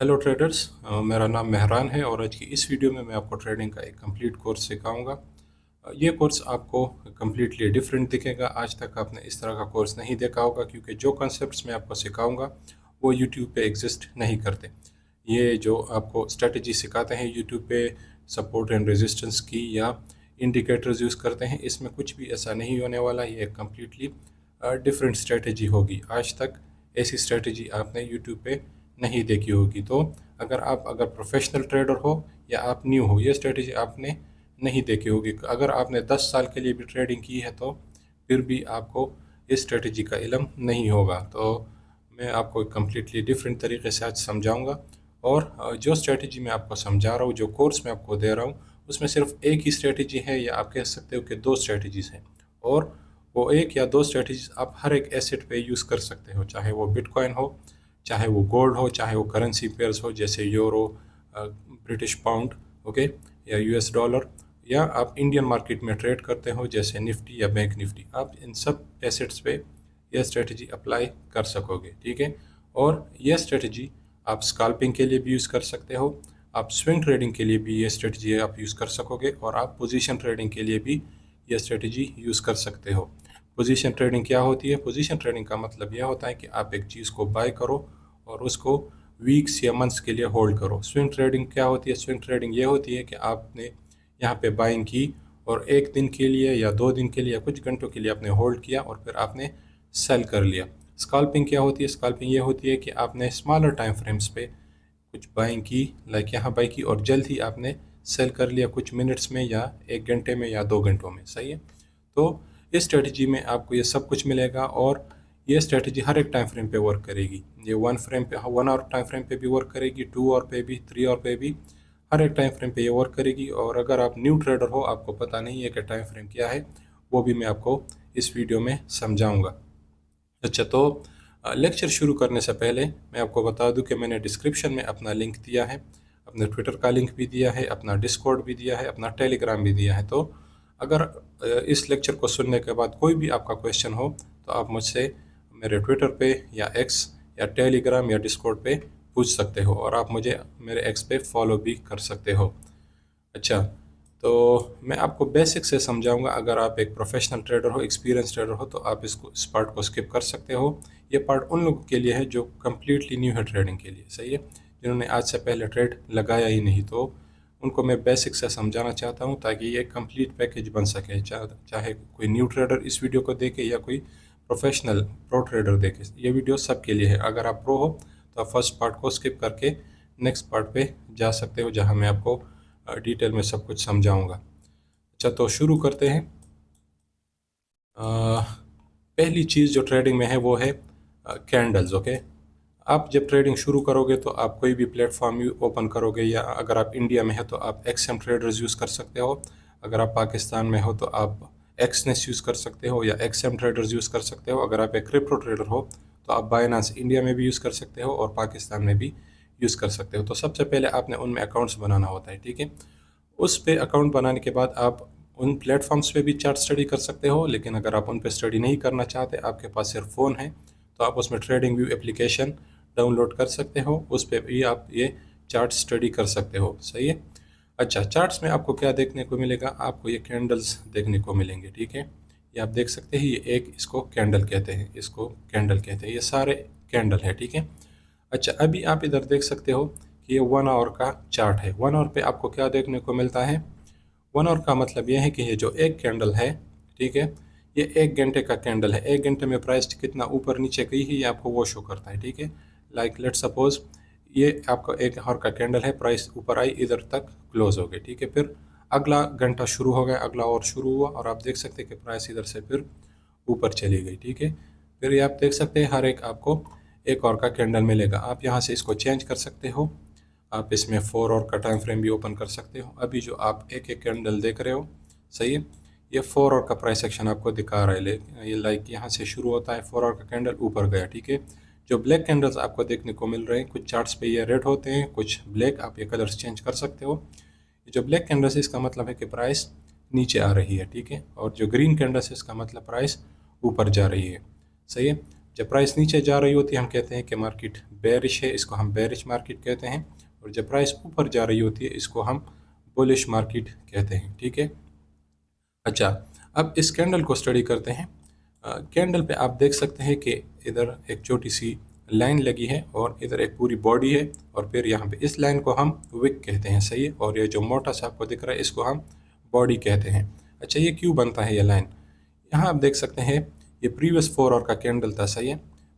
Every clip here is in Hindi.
हेलो ट्रेडर्स, मेरा नाम मेहरान है और आज की इस वीडियो में मैं आपको ट्रेडिंग का एक कंप्लीट कोर्स सिखाऊंगा। ये कोर्स आपको कम्प्लीटली डिफरेंट दिखेगा। आज तक आपने इस तरह का कोर्स नहीं देखा होगा क्योंकि जो कॉन्सेप्ट्स मैं आपको सिखाऊंगा वो यूट्यूब पे एग्जिस्ट नहीं करते। ये जो आपको स्ट्रेटजी सिखाते हैं यूट्यूब पे, सपोर्ट एंड रेजिस्टेंस की या इंडिकेटर्स यूज़ करते हैं, इसमें कुछ भी ऐसा नहीं होने वाला। ये कम्प्लीटली डिफरेंट स्ट्रेटजी होगी। आज तक ऐसी स्ट्रेटजी आपने यूट्यूब पे नहीं देखी होगी। तो अगर प्रोफेशनल ट्रेडर हो या आप न्यू हो, ये स्ट्रेटजी आपने नहीं देखी होगी। अगर आपने 10 साल के लिए भी ट्रेडिंग की है तो फिर भी आपको इस स्ट्रेटजी का इल्म नहीं होगा। तो मैं आपको कम्प्लीटली डिफरेंट तरीके से आज समझाऊंगा। और जो स्ट्रेटजी मैं आपको समझा रहा हूँ, जो कोर्स मैं आपको दे रहा हूँ, उसमें सिर्फ एक ही स्ट्रेटजी है या आप कह सकते हो कि दो स्ट्रेटजीज़ हैं। और वो एक या दो स्ट्रेटजीज आप हर एक एसेट पे यूज़ कर सकते हो, चाहे वो बिटकॉइन हो, चाहे वो गोल्ड हो, चाहे वो करेंसी पेयर्स हो जैसे यूरो, ब्रिटिश पाउंड, ओके, या यूएस डॉलर, या आप इंडियन मार्केट में ट्रेड करते हो जैसे निफ्टी या बैंक निफ्टी। आप इन सब एसेट्स पे यह स्ट्रेटजी अप्लाई कर सकोगे, ठीक है। और यह स्ट्रेटजी आप स्कैल्पिंग के लिए भी यूज़ कर सकते हो, आप स्विंग ट्रेडिंग के लिए भी ये स्ट्रेटजी आप यूज़ कर सकोगे, और आप पोजीशन ट्रेडिंग के लिए भी यह स्ट्रेटजी यूज़ कर सकते हो। पोजीशन ट्रेडिंग क्या होती है? पोजीशन ट्रेडिंग का मतलब यह होता है कि आप एक चीज़ को बाय करो और उसको वीक्स या मंथ्स के लिए होल्ड करो। स्विंग ट्रेडिंग क्या होती है? स्विंग ट्रेडिंग ये होती है कि आपने यहाँ पे बाइंग की और एक दिन के लिए या 2 दिन के लिए या कुछ घंटों के लिए आपने होल्ड किया और फिर आपने सेल कर लिया। स्कैल्पिंग क्या होती है? स्कैल्पिंग ये होती है कि आपने स्मॉलर टाइम फ्रेम्स पे कुछ बाइंग की, लाइक यहाँ बाई की और जल्द ही आपने सेल कर लिया कुछ मिनट्स में या 1 घंटे में या 2 घंटों में, सही है। तो इस स्ट्रेटजी में आपको ये सब कुछ मिलेगा और ये स्ट्रेटजी हर एक टाइम फ्रेम पे वर्क करेगी। ये 1 आवर टाइम फ्रेम पे भी वर्क करेगी, 2 आवर पे भी, 3 आवर पे भी, हर एक टाइम फ्रेम पे ये वर्क करेगी। और अगर आप न्यू ट्रेडर हो, आपको पता नहीं है कि टाइम फ्रेम क्या है, वो भी मैं आपको इस वीडियो में समझाऊंगा। अच्छा, तो लेक्चर शुरू करने से पहले मैं आपको बता दूं कि मैंने डिस्क्रिप्शन में अपना लिंक दिया है, अपने ट्विटर का लिंक भी दिया है, अपना डिस्कॉर्ड भी दिया है, अपना टेलीग्राम भी दिया है। तो अगर इस लेक्चर को सुनने के बाद कोई भी आपका क्वेश्चन हो तो आप मुझसे मेरे ट्विटर पे या एक्स या टेलीग्राम या डिस्कॉर्ड पे पूछ सकते हो, और आप मुझे मेरे एक्स पे फॉलो भी कर सकते हो। अच्छा, तो मैं आपको बेसिक से समझाऊंगा। अगर आप एक प्रोफेशनल ट्रेडर हो, एक्सपीरियंस ट्रेडर हो, तो आप इस पार्ट को स्किप कर सकते हो। ये पार्ट उन लोगों के लिए है जो कम्प्लीटली न्यू है ट्रेडिंग के लिए, सही है, जिन्होंने आज से पहले ट्रेड लगाया ही नहीं। तो उनको मैं बेसिक से समझाना चाहता हूँ ताकि ये कंप्लीट पैकेज बन सके। चाहे कोई न्यू ट्रेडर इस वीडियो को देखे या कोई प्रोफेशनल प्रो ट्रेडर देखे, ये वीडियो सबके लिए है। अगर आप प्रो हो तो आप फर्स्ट पार्ट को स्किप करके नेक्स्ट पार्ट पे जा सकते हो जहाँ मैं आपको डिटेल में सब कुछ समझाऊंगा। अच्छा, तो शुरू करते हैं। पहली चीज़ जो ट्रेडिंग में है वो है कैंडल्स, ओके। आप जब ट्रेडिंग शुरू करोगे तो आप कोई भी प्लेटफॉर्म ओपन करोगे, या अगर आप इंडिया में है तो आप एक्सएम ट्रेडर्स यूज़ कर सकते हो, अगर आप पाकिस्तान में हो तो आप एक्सनेस यूज़ कर सकते हो या एक्सएम ट्रेडर्स यूज़ कर सकते हो। अगर आप एक क्रिप्टो ट्रेडर हो तो आप बाइनांस इंडिया में भी यूज़ कर सकते हो और पाकिस्तान में भी यूज़ कर सकते हो। तो सबसे पहले आपने उनमें अकाउंट्स बनाना होता है, ठीक है। उस पे अकाउंट बनाने के बाद आप उन प्लेटफॉर्म्स पे भी चार्ट स्टडी कर सकते हो, लेकिन अगर आप उन पे स्टडी नहीं करना चाहते, आपके पास सिर्फ फ़ोन है, तो आप उसमें ट्रेडिंग व्यू एप्लीकेशन डाउनलोड कर सकते हो, उस पे भी आप ये चार्ट स्टडी कर सकते हो, सही है। अच्छा, चार्ट्स में आपको क्या देखने को मिलेगा? आपको ये कैंडल्स देखने को मिलेंगे, ठीक है। ये आप देख सकते हैं, ये एक, इसको कैंडल कहते हैं, इसको कैंडल कहते हैं, ये सारे कैंडल है, ठीक है। अच्छा, अभी आप इधर देख सकते हो कि ये 1 आवर का चार्ट है। 1 आवर पे आपको क्या देखने को मिलता है? 1 आवर का मतलब ये है कि ये जो एक कैंडल है, ठीक है, ये 1 घंटे का कैंडल है। 1 घंटे में प्राइस कितना ऊपर नीचे गई है ये आपको वो शो करता है, ठीक है। लाइक लेट सपोज ये आपका 1 आवर का कैंडल है, प्राइस ऊपर आई, इधर तक क्लोज हो गई, ठीक है। फिर अगला घंटा शुरू हो गया, अगला और शुरू हुआ, और आप देख सकते हैं कि प्राइस इधर से फिर ऊपर चली गई, ठीक है। फिर ये आप देख सकते हैं हर एक आपको 1 आवर का कैंडल मिलेगा। आप यहाँ से इसको चेंज कर सकते हो, आप इसमें 4 आवर का टाइम फ्रेम भी ओपन कर सकते हो। अभी जो आप एक एक कैंडल देख रहे हो, सही है, ये 4 आवर का प्राइस एक्शन आपको दिखा रहा है। ये लाइक यहाँ से शुरू होता है, 4 आवर का कैंडल ऊपर गया, ठीक है। जो ब्लैक कैंडल्स आपको देखने को मिल रहे हैं, कुछ चार्ट्स पे ये रेड होते हैं, कुछ ब्लैक, आप ये कलर्स चेंज कर सकते हो। ये जो ब्लैक कैंडल्स है इसका मतलब है कि प्राइस नीचे आ रही है, ठीक है, और जो ग्रीन कैंडल्स है इसका मतलब प्राइस ऊपर जा रही है, सही है। जब प्राइस नीचे जा रही होती है हम कहते हैं कि मार्केट बेरिश है, इसको हम बेरिश मार्केट कहते हैं। और जब प्राइस ऊपर जा रही होती है इसको हम बुलिश मार्केट कहते हैं, ठीक है। अच्छा, अब इस कैंडल को स्टडी करते हैं। कैंडल पे आप देख सकते हैं कि इधर एक छोटी सी लाइन लगी है और इधर एक पूरी बॉडी है, और फिर यहाँ पे इस लाइन को हम विक कहते हैं, सही है। और ये जो मोटा सा आपको दिख रहा है इसको हम बॉडी कहते हैं। अच्छा, ये क्यों बनता है ये लाइन? यहाँ आप देख सकते हैं ये प्रीवियस 4 आवर का कैंडल था, सही है।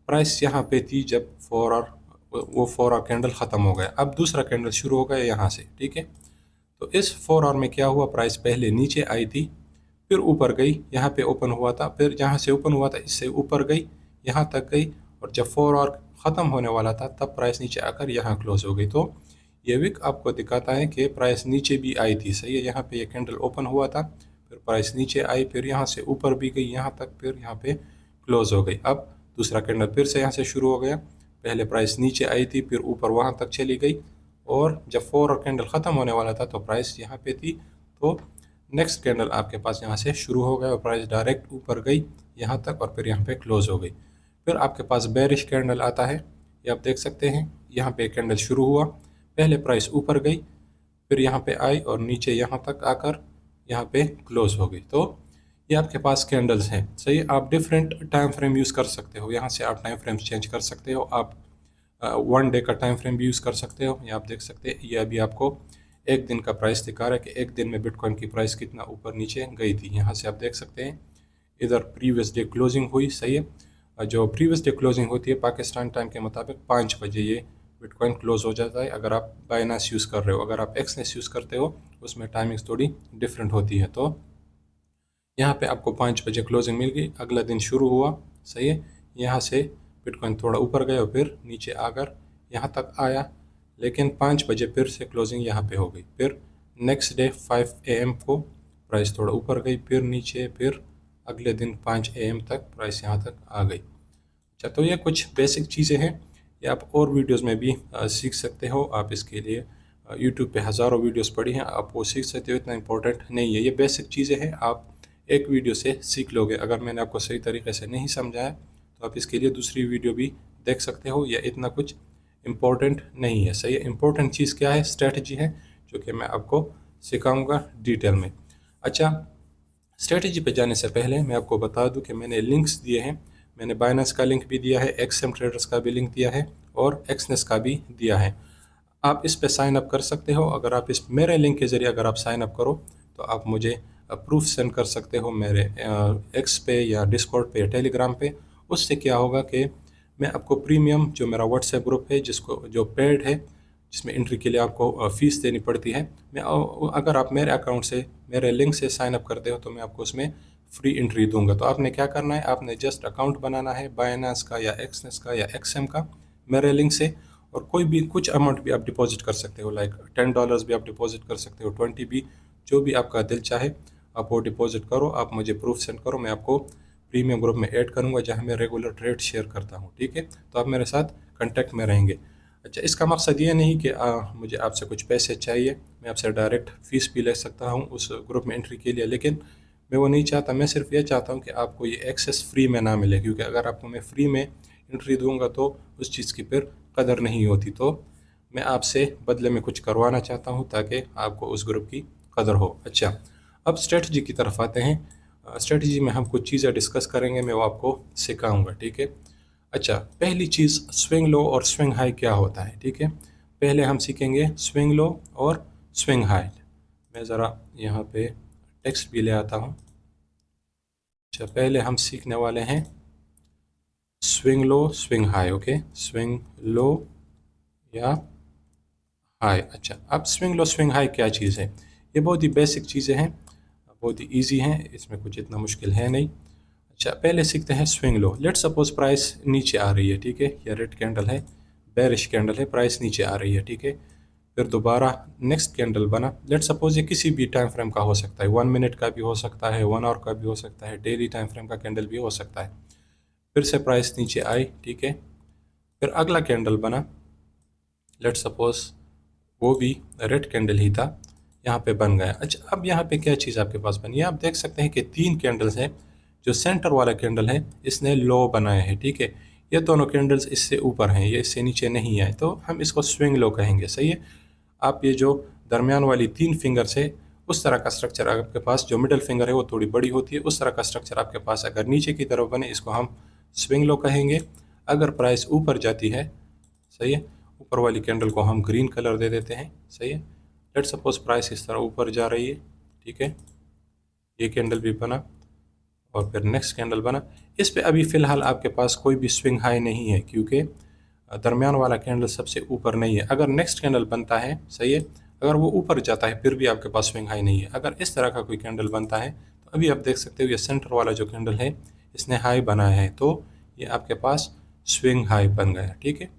प्राइस यहाँ पे थी जब 4 आवर, वो 4 आवर कैंडल ख़त्म हो गया, अब दूसरा कैंडल शुरू हो गया यहाँ से, ठीक है। तो इस 4 आवर में क्या हुआ, प्राइस पहले नीचे आई थी, फिर ऊपर गई, यहाँ पे ओपन हुआ था, फिर जहाँ से ओपन हुआ था इससे ऊपर गई, यहाँ तक गई, और जब 4 आवर ख़त्म होने वाला था तब प्राइस नीचे आकर यहाँ क्लोज हो गई। तो ये विक आपको दिखाता है कि प्राइस नीचे भी आई थी, सही है। यहाँ पे ये कैंडल ओपन हुआ था, फिर प्राइस नीचे आई, फिर यहाँ से ऊपर भी गई यहाँ तक, फिर यहाँ पे क्लोज हो गई। अब दूसरा कैंडल फिर से यहाँ से शुरू हो गया, पहले प्राइस नीचे आई थी, फिर ऊपर वहाँ तक चली गई, और जब 4 और कैंडल ख़त्म होने वाला था तो प्राइस यहाँ पे थी। तो नेक्स्ट कैंडल आपके पास यहाँ से शुरू हो गया और प्राइस डायरेक्ट ऊपर गई यहाँ तक, और फिर यहाँ पे क्लोज हो गई। फिर आपके पास बेरिश कैंडल आता है, ये आप देख सकते हैं। यहाँ पे कैंडल शुरू हुआ, पहले प्राइस ऊपर गई, फिर यहाँ पे आई और नीचे यहाँ तक आकर यहाँ पे क्लोज हो गई। तो ये आपके पास कैंडल्स हैं, सही है। आप डिफरेंट टाइम फ्रेम यूज़ कर सकते हो, यहाँ से आप टाइम फ्रेम्स चेंज कर सकते हो। आप 1 डे का टाइम फ्रेम भी यूज़ कर सकते हो। ये आप देख सकते हैं, ये अभी आपको एक दिन का प्राइस दिखा रहा है कि एक दिन में बिटकॉइन की प्राइस कितना ऊपर नीचे गई थी। यहाँ से आप देख सकते हैं इधर प्रीवियस डे क्लोजिंग हुई, सही है। जो प्रीवियस डे क्लोजिंग होती है पाकिस्तान टाइम के मुताबिक 5 बजे ये बिटकॉइन क्लोज हो जाता है, अगर आप बाइनेंस यूज़ कर रहे हो। अगर आप एक्सनेस यूज़ करते हो उसमें टाइमिंग्स थोड़ी डिफरेंट होती है। तो यहाँ पे आपको 5 बजे क्लोजिंग मिल गई, अगला दिन शुरू हुआ, सही है। यहाँ से बिटकॉइन थोड़ा ऊपर गया और फिर नीचे आकर यहाँ तक आया, लेकिन 5 बजे फिर से क्लोजिंग यहाँ पे हो गई। फिर नेक्स्ट डे 5 AM को प्राइस थोड़ा ऊपर गई, फिर नीचे, फिर अगले दिन 5 AM तक प्राइस यहाँ तक आ गई। अच्छा, तो ये कुछ बेसिक चीज़ें हैं, ये आप और वीडियोस में भी सीख सकते हो। आप इसके लिए यूट्यूब पे हज़ारों वीडियोस पड़ी हैं, आप वो सीख सकते हो, इतना इंपॉर्टेंट नहीं है। ये बेसिक चीज़ें हैं, आप एक वीडियो से सीख लोगे। अगर मैंने आपको सही तरीके से नहीं समझाया तो आप इसके लिए दूसरी वीडियो भी देख सकते हो, या इतना कुछ इम्पोर्टेंट नहीं है, सही है। इम्पोर्टेंट चीज़ क्या है, स्ट्रेटजी है, जो कि मैं आपको सिखाऊंगा डिटेल में। अच्छा, स्ट्रेटजी पे जाने से पहले मैं आपको बता दूं कि मैंने लिंक्स दिए हैं। मैंने बाइनेंस का लिंक भी दिया है, एक्सएम ट्रेडर्स का भी लिंक दिया है, और एक्सनेस का भी दिया है। आप इस पे साइन अप कर सकते हो। अगर आप इस मेरे लिंक के ज़रिए अगर आप साइन अप करो तो आप मुझे प्रूफ सेंड कर सकते हो मेरे एक्स पे या डिस्कॉर्ड पे या टेलीग्राम पे। उससे क्या होगा कि मैं आपको प्रीमियम जो मेरा व्हाट्सएप ग्रुप है, जिसको जो पेड है, जिसमें एंट्री के लिए आपको फ़ीस देनी पड़ती है, मैं अगर आप मेरे अकाउंट से मेरे लिंक से साइन अप करते हो तो मैं आपको उसमें फ्री एंट्री दूंगा। तो आपने क्या करना है, आपने जस्ट अकाउंट बनाना है बाइनेंस का या एक्सनेस का या एक्सएम का मेरे लिंक से, और कोई भी कुछ अमाउंट भी आप डिपॉजिट कर सकते हो, लाइक $10 भी आप डिपॉजिट कर सकते हो, 20 भी, जो भी आपका दिल चाहे आप वो डिपॉजिट करो। आप मुझे प्रूफ सेंड करो, मैं आपको प्रीमियम ग्रुप में ऐड करूँगा जहाँ मैं रेगुलर ट्रेड शेयर करता हूँ, ठीक है। तो आप मेरे साथ कांटेक्ट में रहेंगे। अच्छा, इसका मकसद ये नहीं कि मुझे आपसे कुछ पैसे चाहिए, मैं आपसे डायरेक्ट फ़ीस भी ले सकता हूँ उस ग्रुप में एंट्री के लिए, लेकिन मैं वो नहीं चाहता। मैं सिर्फ ये चाहता हूँ कि आपको ये एक्सेस फ्री में ना मिले, क्योंकि अगर आपको मैं फ्री में एंट्री दूंगा तो उस चीज़ की फिर कदर नहीं होती। तो मैं आपसे बदले में कुछ करवाना चाहता हूँ ताकि आपको उस ग्रुप की कदर हो। अच्छा, अब स्ट्रेटजी की तरफ आते हैं। स्ट्रेटजी में हम कुछ चीज़ें डिस्कस करेंगे, मैं वो आपको सिखाऊंगा, ठीक है। अच्छा, पहली चीज़ स्विंग लो और स्विंग हाई क्या होता है, ठीक है। पहले हम सीखेंगे स्विंग लो और स्विंग हाई। मैं ज़रा यहाँ पे टेक्स्ट भी ले आता हूँ। अच्छा, पहले हम सीखने वाले हैं swing low swing high, okay. Swing low या हाई। अच्छा, अब स्विंग लो स्विंग हाई क्या चीज़ है, ये बहुत ही बेसिक चीज़ें हैं, बहुत ही इजी हैं, इसमें कुछ इतना मुश्किल है नहीं। अच्छा, पहले सीखते हैं swing low. Let suppose price नीचे आ रही है, ठीक है, या रेड कैंडल है, बेरिश कैंडल है, प्राइस नीचे आ रही है, ठीक है। फिर दोबारा नेक्स्ट कैंडल बना, लेट सपोज ये किसी भी टाइम फ्रेम का हो सकता है, 1 मिनट का भी हो सकता है, 1 आवर का भी हो सकता है, डेली टाइम फ्रेम का कैंडल भी हो सकता है। फिर से प्राइस नीचे आई, ठीक है। फिर अगला कैंडल बना, लेट सपोज वो भी रेड कैंडल ही था, यहाँ पे बन गया। अच्छा, अब यहाँ पे क्या चीज़ आपके पास बनी है, आप देख सकते हैं कि 3 कैंडल्स हैं जो सेंटर वाला कैंडल है इसने लो बनाया है, ठीक है। ये दोनों कैंडल्स इससे ऊपर हैं, ये इससे नीचे नहीं आए, तो हम इसको स्विंग लो कहेंगे, सही है। आप ये जो दरमियान वाली 3 फिंगर्स है उस तरह का स्ट्रक्चर आपके पास, जो मिडल फिंगर है वो थोड़ी बड़ी होती है, उस तरह का स्ट्रक्चर आपके पास अगर नीचे की तरफ बने इसको हम स्विंग लो कहेंगे। अगर प्राइस ऊपर जाती है, सही है, ऊपर वाली कैंडल को हम ग्रीन कलर दे देते हैं, सही है। लेट्स सपोज प्राइस इस तरह ऊपर जा रही है, ठीक है, ये कैंडल भी बना और फिर नेक्स्ट कैंडल बना। इस पे अभी फ़िलहाल आपके पास कोई भी स्विंग हाई नहीं है क्योंकि दरमियान वाला कैंडल सबसे ऊपर नहीं है। अगर नेक्स्ट कैंडल बनता है, सही है, अगर वो ऊपर जाता है फिर भी आपके पास स्विंग हाई नहीं है। अगर इस तरह का कोई कैंडल बनता है तो अभी आप देख सकते हो ये सेंटर वाला जो कैंडल है इसने हाई बनाया है, तो ये आपके पास स्विंग हाई बन गया, ठीक है।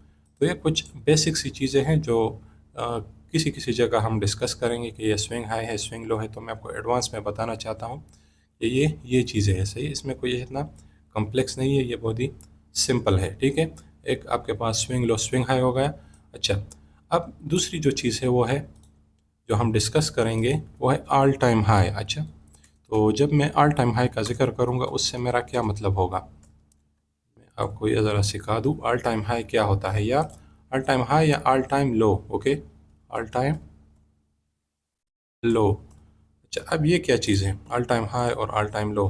तो ये कुछ बेसिक सी चीज़ें हैं जो किसी किसी जगह हम डिस्कस करेंगे कि ये स्विंग हाई है, स्विंग लो है, तो मैं आपको एडवांस में बताना चाहता हूँ कि ये चीज़ें हैं, सही है। इसमें कोई इतना कॉम्प्लेक्स नहीं है, ये बहुत ही सिंपल है, ठीक है। एक आपके पास स्विंग लो स्विंग हाई हो गया। अच्छा, अब दूसरी जो चीज़ है वो है, जो हम डिस्कस करेंगे वो है ऑल टाइम हाई। अच्छा, तो जब मैं ऑल टाइम हाई का जिक्र करूँगा उससे मेरा क्या मतलब होगा, मैं आपको ये ज़रा सिखा दूँ ऑल टाइम हाई क्या होता है, या ऑल टाइम हाई या ऑल टाइम लो। ओके, ऑल टाइम लो। अच्छा, अब ये क्या चीज़ है ऑल टाइम हाई और ऑल टाइम लो,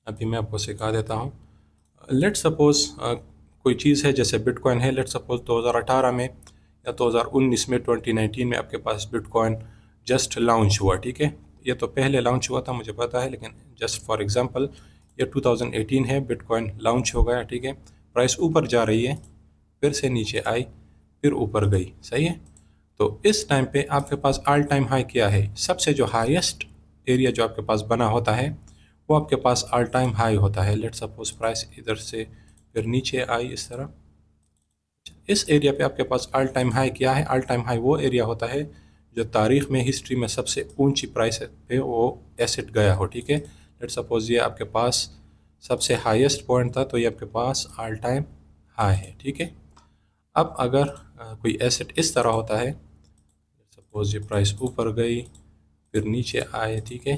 अभी मैं आपको सिखा देता हूँ। लेट्स सपोज कोई चीज़ है जैसे बिटकॉइन है, लेट्स सपोज 2018 में या 2019 में 2019 में आपके पास बिटकॉइन जस्ट लॉन्च हुआ, ठीक है। ये तो पहले लॉन्च हुआ था मुझे पता है, लेकिन जस्ट फॉर एग्जांपल ये 2018 है, बिटकॉइन लॉन्च हो गया, ठीक है। प्राइस ऊपर जा रही है, फिर से नीचे आई, फिर ऊपर गई, सही है। तो इस टाइम पे आपके पास ऑल टाइम हाई क्या है, सबसे जो हाईएस्ट एरिया जो आपके पास बना होता है वो आपके पास ऑल टाइम हाई होता है। लेट्स सपोज प्राइस इधर से फिर नीचे आई इस तरह, इस एरिया पे आपके पास ऑल टाइम हाई क्या है, ऑल टाइम हाई वो एरिया होता है जो तारीख में हिस्ट्री में सबसे ऊंची प्राइस पे वो एसेट गया हो, ठीक है। लेट्स सपोज ये आपके पास सबसे हाईएस्ट पॉइंट था, तो ये आपके पास ऑल टाइम हाई है, ठीक है। अब अगर कोई एसेट इस तरह होता है, सपोज ये प्राइस ऊपर गई फिर नीचे आए, ठीक है,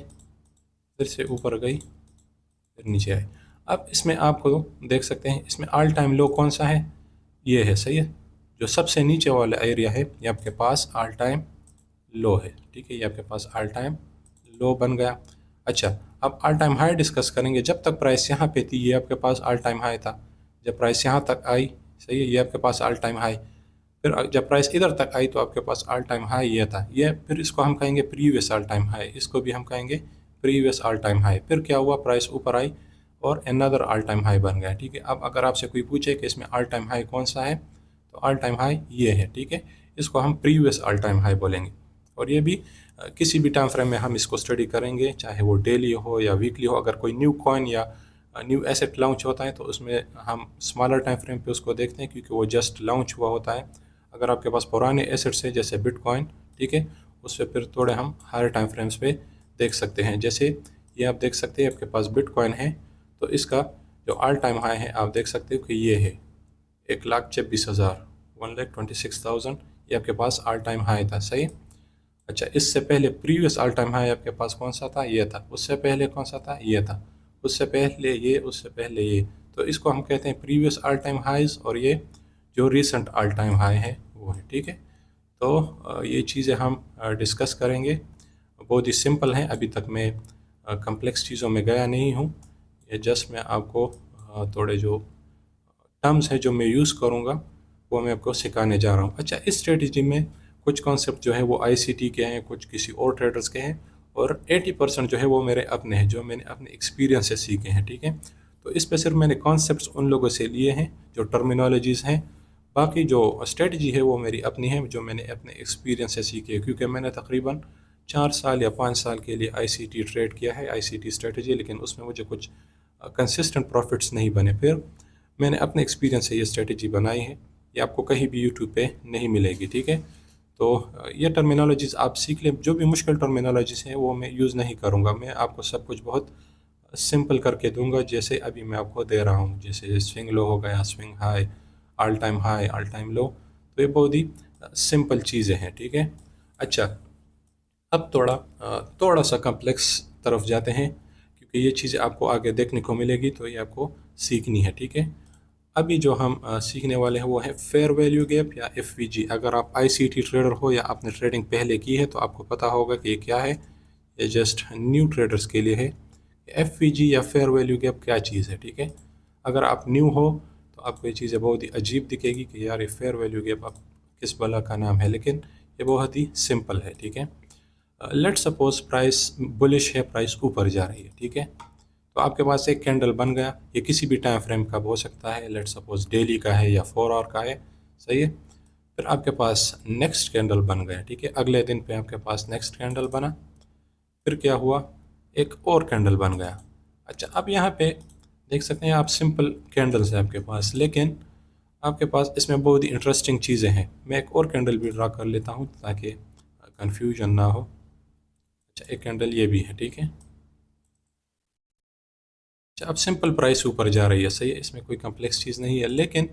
फिर से ऊपर गई फिर नीचे आए। अब इसमें आपको देख सकते हैं इसमें ऑल टाइम लो कौन सा है, ये है, सही है। जो सबसे नीचे वाला एरिया है ये आपके पास ऑल टाइम लो है, ठीक है, ये आपके पास ऑल टाइम लो बन गया। अच्छा, अब ऑल टाइम हाई डिस्कस करेंगे। जब तक प्राइस यहाँ पे थी ये आपके पास ऑल टाइम हाई था, जब प्राइस यहाँ तक आई, सही है, ये आपके पास ऑल टाइम हाई, फिर जब प्राइस इधर तक आई तो आपके पास ऑल टाइम हाई ये था, ये फिर इसको हम कहेंगे प्रीवियस ऑल टाइम हाई, इसको भी हम कहेंगे प्रीवियस ऑल टाइम हाई। फिर क्या हुआ, प्राइस ऊपर आई और अनदर ऑल टाइम हाई बन गया, ठीक है। अब अगर आपसे कोई पूछे कि इसमें ऑल टाइम हाई कौन सा है, तो ऑल टाइम हाई ये है, ठीक है, इसको हम प्रीवियस ऑल टाइम हाई बोलेंगे। और ये भी किसी भी टाइम फ्रेम में हम इसको स्टडी करेंगे, चाहे वो डेली हो या वीकली हो। अगर कोई न्यू कॉइन या न्यू एसेट लॉन्च होता है तो उसमें हम स्मॉलर टाइम फ्रेम पे उसको देखते हैं क्योंकि वो जस्ट लॉन्च हुआ होता है। अगर आपके पास पुराने एसेट्स हैं जैसे बिटकॉइन, ठीक है, उस पर फिर थोड़े हम हायर टाइम फ्रेम्स पे देख सकते हैं। जैसे ये आप देख सकते हैं आपके पास बिटकॉइन है, तो इसका जो ऑल टाइम हाई है आप देख सकते हो कि ये है 1,26,000, 1,26,000, ये आपके पास ऑल टाइम हाई था, सही। अच्छा, इससे पहले प्रीवियस ऑल टाइम हाई आपके पास कौन सा था, ये था। उससे पहले कौन सा था, ये था। उससे पहले ये, उससे पहले ये, तो इसको हम कहते हैं प्रीवियस ऑल टाइम हाइज, और ये जो रिसेंट ऑल टाइम हाई है वो है, ठीक है। तो ये चीज़ें हम डिस्कस करेंगे, बहुत ही सिंपल हैं। अभी तक मैं कम्प्लेक्स चीज़ों में गया नहीं हूँ, ये जस्ट मैं आपको थोड़े जो टर्म्स है जो मैं यूज़ करूँगा वो मैं आपको सिखाने जा रहा हूँ। अच्छा, इस स्ट्रेटजी में कुछ कॉन्सेप्ट जो है वो आईसीटी के हैं, कुछ किसी और ट्रेडर्स के हैं, और 80% जो है वो मेरे अपने हैं जो मैंने अपने एक्सपीरियंस से सीखे हैं, ठीक है। तो इस पे सिर्फ मैंने कॉन्सेप्ट्स उन लोगों से लिए हैं जो टर्मिनोलॉजीज़ हैं, बाकी जो स्ट्रेटजी है वो मेरी अपनी है जो मैंने अपने एक्सपीरियंस से सीखी है। क्योंकि मैंने तकरीबन 4 साल या 5 साल के लिए आईसीटी ट्रेड किया है, आईसीटी स्ट्रेटजी, लेकिन उसमें मुझे कुछ कंसिस्टेंट प्रॉफिट्स नहीं बने। फिर मैंने अपने एक्सपीरियंस से ये स्ट्रेटजी बनाई है, ये आपको कहीं भी यूट्यूब पे नहीं मिलेगी, ठीक है। तो ये टर्मिनोलॉजीज़ आप सीख लें, जो भी मुश्किल टर्मिनोलॉजीज़ हैं वो मैं यूज़ नहीं करूँगा, मैं आपको सब कुछ बहुत सिंपल करके दूंगा जैसे अभी मैं आपको दे रहा हूँ। जैसे स्विंग लो हो गया, swing high, high, all time low, तो ये बहुत ही सिंपल चीज़ें हैं, ठीक है। अच्छा, अब थोड़ा सा कम्प्लेक्स तरफ जाते हैं, क्योंकि ये चीज़ें आपको आगे देखने को मिलेगी, तो ये आपको सीखनी है, ठीक है। अभी जो हम सीखने वाले हैं वो है फेयर वैल्यू गैप या एफवीजी। अगर आप आईसीटी ट्रेडर हो या आपने ट्रेडिंग पहले की है तो आपको पता होगा कि ये क्या है। ये जस्ट न्यू ट्रेडर्स के लिए है। एफवीजी या फेयर वैल्यू गैप क्या चीज़ है, ठीक है। अगर आप न्यू हो तो आपको ये चीज़ें बहुत ही अजीब दिखेगी कि यार ये फेयर वैल्यू गैप आप किस बला का नाम है, लेकिन ये बहुत ही सिंपल है, ठीक है। लेट सपोज प्राइस बुलिश है, प्राइस ऊपर जा रही है, ठीक है। तो आपके पास एक कैंडल बन गया, ये किसी भी टाइम फ्रेम का हो सकता है, लेट सपोज डेली का है या 4 आवर का है, सही है। फिर आपके पास नेक्स्ट कैंडल बन गया, ठीक है। अगले दिन पे आपके पास नेक्स्ट कैंडल बना। फिर क्या हुआ, एक और कैंडल बन गया। अच्छा, अब यहाँ पे देख सकते हैं आप, सिंपल कैंडल्स है आपके पास, लेकिन आपके पास इसमें बहुत ही इंटरेस्टिंग चीज़ें हैं। मैं एक और कैंडल भी ड्रा कर लेता हूँ ताकि कंफ्यूजन ना हो। अच्छा, एक कैंडल ये भी है, ठीक है। अच्छा, अब सिंपल प्राइस ऊपर जा रही है, सही है, इसमें कोई कम्प्लेक्स चीज़ नहीं है। लेकिन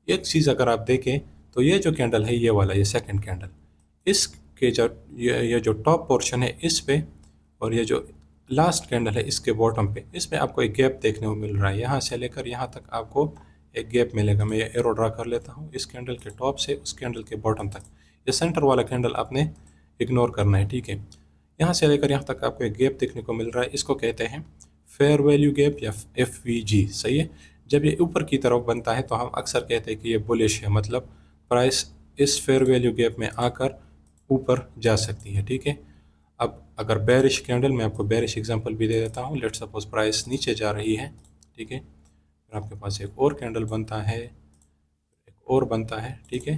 एक चीज़ अगर आप देखें तो ये जो कैंडल है, ये वाला, ये सेकंड कैंडल, इसके जो ये जो टॉप पोर्शन है इस पे, और ये जो लास्ट कैंडल है इसके बॉटम पे, इसमें आपको एक गैप देखने को मिल रहा है। यहाँ से लेकर यहाँ तक आपको एक गैप मिलेगा। मैं ये एरो ड्रा कर लेता हूँ, इस कैंडल के टॉप से उस कैंडल के बॉटम तक। ये सेंटर वाला कैंडल आपने इग्नोर करना है, ठीक है। यहाँ से लेकर यहाँ तक आपको एक गैप देखने को मिल रहा है, इसको कहते हैं फेयर वैल्यू गैप या एफवीजी, सही है। जब ये ऊपर की तरफ बनता है तो हम अक्सर कहते हैं कि ये बुलिश है, मतलब प्राइस इस फेयर वैल्यू गैप में आकर ऊपर जा सकती है, ठीक है। अब अगर बेरिश कैंडल, मैं आपको बेरिश एग्जांपल भी दे देता हूँ। लेट सपोज प्राइस नीचे जा रही है, ठीक है। फिर आपके पास एक और कैंडल बनता है, एक और बनता है, ठीक है।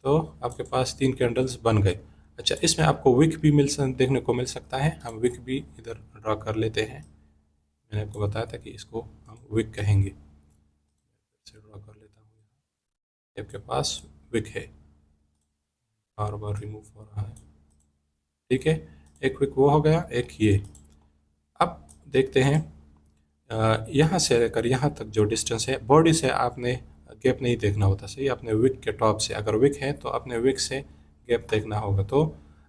तो आपके पास 3 कैंडल्स बन गए। अच्छा, इसमें आपको विक भी देखने को मिल सकता है। हम विक भी इधर ड्रा कर लेते हैं। मैंने आपको बताया था कि इसको हम विक कहेंगे। इसे ड्रा कर लेता हूँ। आपके पास विक है, बार बार रिमूव हो रहा है, ठीक है। एक विक वो हो गया, एक ये। अब देखते हैं यहाँ से लेकर यहाँ तक जो डिस्टेंस है, बॉडी से आपने गैप नहीं देखना होता, सही। आपने विक के टॉप से, अगर विक है तो आपने विक से गैप देखना होगा। तो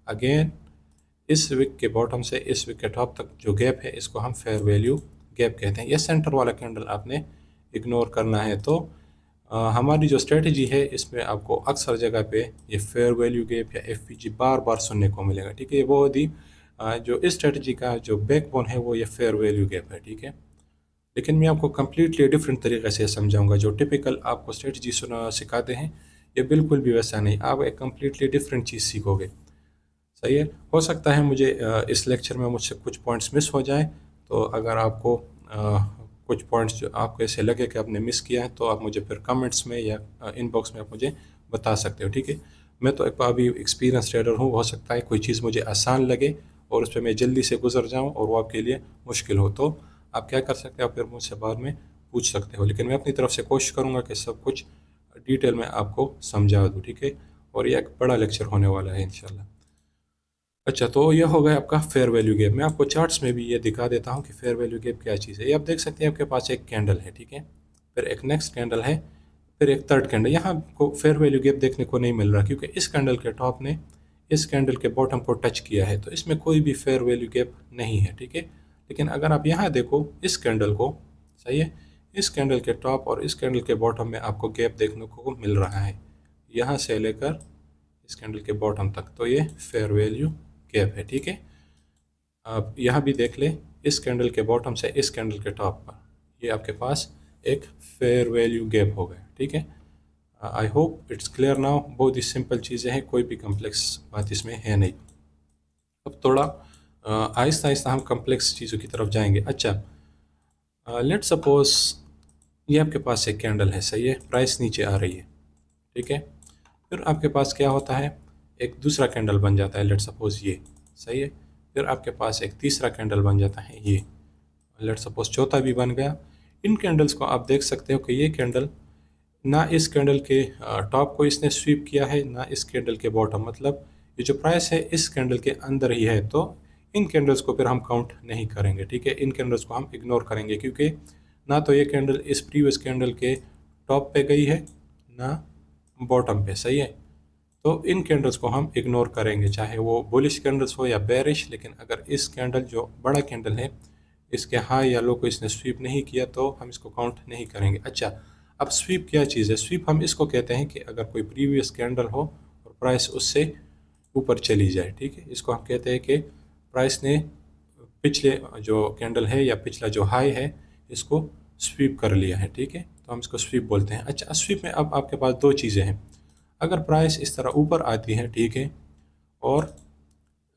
अगेन इस विक के बॉटम से इस विक के टॉप तक जो गैप है, इसको हम फेयर वैल्यू गैप कहते हैं। ये सेंटर वाला कैंडल आपने इग्नोर करना है। तो हमारी जो स्ट्रेटजी है इसमें आपको अक्सर जगह पे ये फेयर वैल्यू गैप या एफवीजी बार बार सुनने को मिलेगा, ठीक है। ये बहुत ही जो इस स्ट्रेटजी का जो बैकबोन है वो ये फेयर वैल्यू गैप है, ठीक है। लेकिन मैं आपको कम्प्लीटली डिफरेंट तरीके से समझाऊंगा। जो टिपिकल आपको स्ट्रेटजी सुना सिखाते हैं, ये बिल्कुल भी वैसा नहीं। आप एक कम्प्लीटली डिफरेंट चीज़ सीखोगे, सही है। हो सकता है मुझे इस लेक्चर में मुझसे कुछ पॉइंट्स मिस हो जाएं, तो अगर आपको कुछ पॉइंट्स जो आपको ऐसे लगे कि आपने मिस किया है, तो आप मुझे फिर कमेंट्स में या इनबॉक्स में आप मुझे बता सकते हो, ठीक है। मैं तो एक अभी एक्सपीरियंस ट्रेडर हूँ, हो सकता है कोई चीज़ मुझे आसान लगे और उस पर मैं जल्दी से गुजर जाऊँ और वो आपके लिए मुश्किल हो, तो आप क्या कर सकते हो, आप फिर मुझसे बाद में पूछ सकते हो। लेकिन मैं अपनी तरफ से कोशिश करूँगा कि सब कुछ डिटेल में आपको समझा दूँ, ठीक है। और ये एक बड़ा लेक्चर होने वाला है इंशाल्लाह। अच्छा, तो ये हो गया आपका फेयर वैल्यू गैप। मैं आपको चार्ट्स में भी ये दिखा देता हूँ कि फेयर वैल्यू गैप क्या चीज़ है। ये आप देख सकते हैं, आपके पास एक कैंडल है, ठीक है। फिर एक नेक्स्ट कैंडल है, फिर एक थर्ड कैंडल। यहाँ आपको फेयर वैल्यू गैप देखने को नहीं मिल रहा क्योंकि इस कैंडल के टॉप ने इस कैंडल के बॉटम को टच किया है, तो इसमें कोई भी फेयर वैल्यू गैप नहीं है, ठीक है। लेकिन अगर आप यहाँ देखो इस कैंडल को, सही है, इस कैंडल के टॉप और इस कैंडल के बॉटम में आपको गैप देखने को मिल रहा है, यहाँ से लेकर इस कैंडल के बॉटम तक। तो ये फेयर वैल्यू गैप है, ठीक है। आप यहाँ भी देख लें, इस कैंडल के बॉटम से इस कैंडल के टॉप पर ये आपके पास एक फेयर वैल्यू गैप हो गया, ठीक है। I hope it's clear now. बहुत ही सिंपल चीज़ें हैं, कोई भी कम्प्लेक्स बात इसमें है नहीं। अब थोड़ा आहिस्ता आहिस्ता हम कम्प्लेक्स चीज़ों की तरफ जाएंगे। अच्छा, लेट सपोज ये आपके पास एक कैंडल है, सही है, प्राइस नीचे आ रही है, ठीक है। फिर आपके पास क्या होता है, एक दूसरा कैंडल बन जाता है, लेट सपोज ये, सही है। फिर आपके पास एक तीसरा कैंडल बन जाता है, ये, लेट सपोज चौथा भी बन गया। इन कैंडल्स को आप देख सकते हो कि ये कैंडल ना इस कैंडल के टॉप को इसने स्वीप किया है, ना इस कैंडल के बॉटम, मतलब ये जो प्राइस है इस कैंडल के अंदर ही है। तो इन कैंडल्स को फिर हम काउंट नहीं करेंगे, ठीक है। इन कैंडल्स को हम इग्नोर करेंगे क्योंकि ना तो ये कैंडल इस प्रीवियस कैंडल के टॉप पे गई है, ना बॉटम पे, सही है। तो इन कैंडल्स को हम इग्नोर करेंगे, चाहे वो बुलिश कैंडल्स हो या बेरिश। लेकिन अगर इस कैंडल जो बड़ा कैंडल है इसके हाई या लो को इसने स्वीप नहीं किया तो हम इसको काउंट नहीं करेंगे। अच्छा, अब स्वीप क्या चीज़ है? स्वीप हम इसको कहते हैं कि अगर कोई प्रीवियस कैंडल हो और प्राइस उससे ऊपर चली जाए, ठीक है, इसको हम कहते हैं कि प्राइस ने पिछले जो कैंडल है या पिछला जो हाई है इसको स्वीप कर लिया है, ठीक है, तो हम इसको स्वीप बोलते हैं। अच्छा, स्वीप में अब आपके पास दो चीज़ें हैं। अगर प्राइस इस तरह ऊपर आती है, ठीक है, और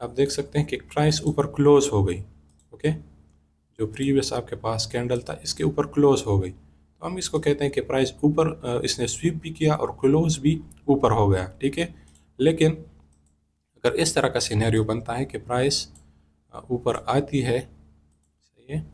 आप देख सकते हैं कि प्राइस ऊपर क्लोज हो गई, ओके, जो प्रीवियस आपके पास कैंडल था इसके ऊपर क्लोज हो गई, तो हम इसको कहते हैं कि प्राइस ऊपर इसने स्वीप भी किया और क्लोज भी ऊपर हो गया, ठीक है। लेकिन अगर इस तरह का सिनेरियो बनता है कि प्राइस ऊपर आती है, सही है,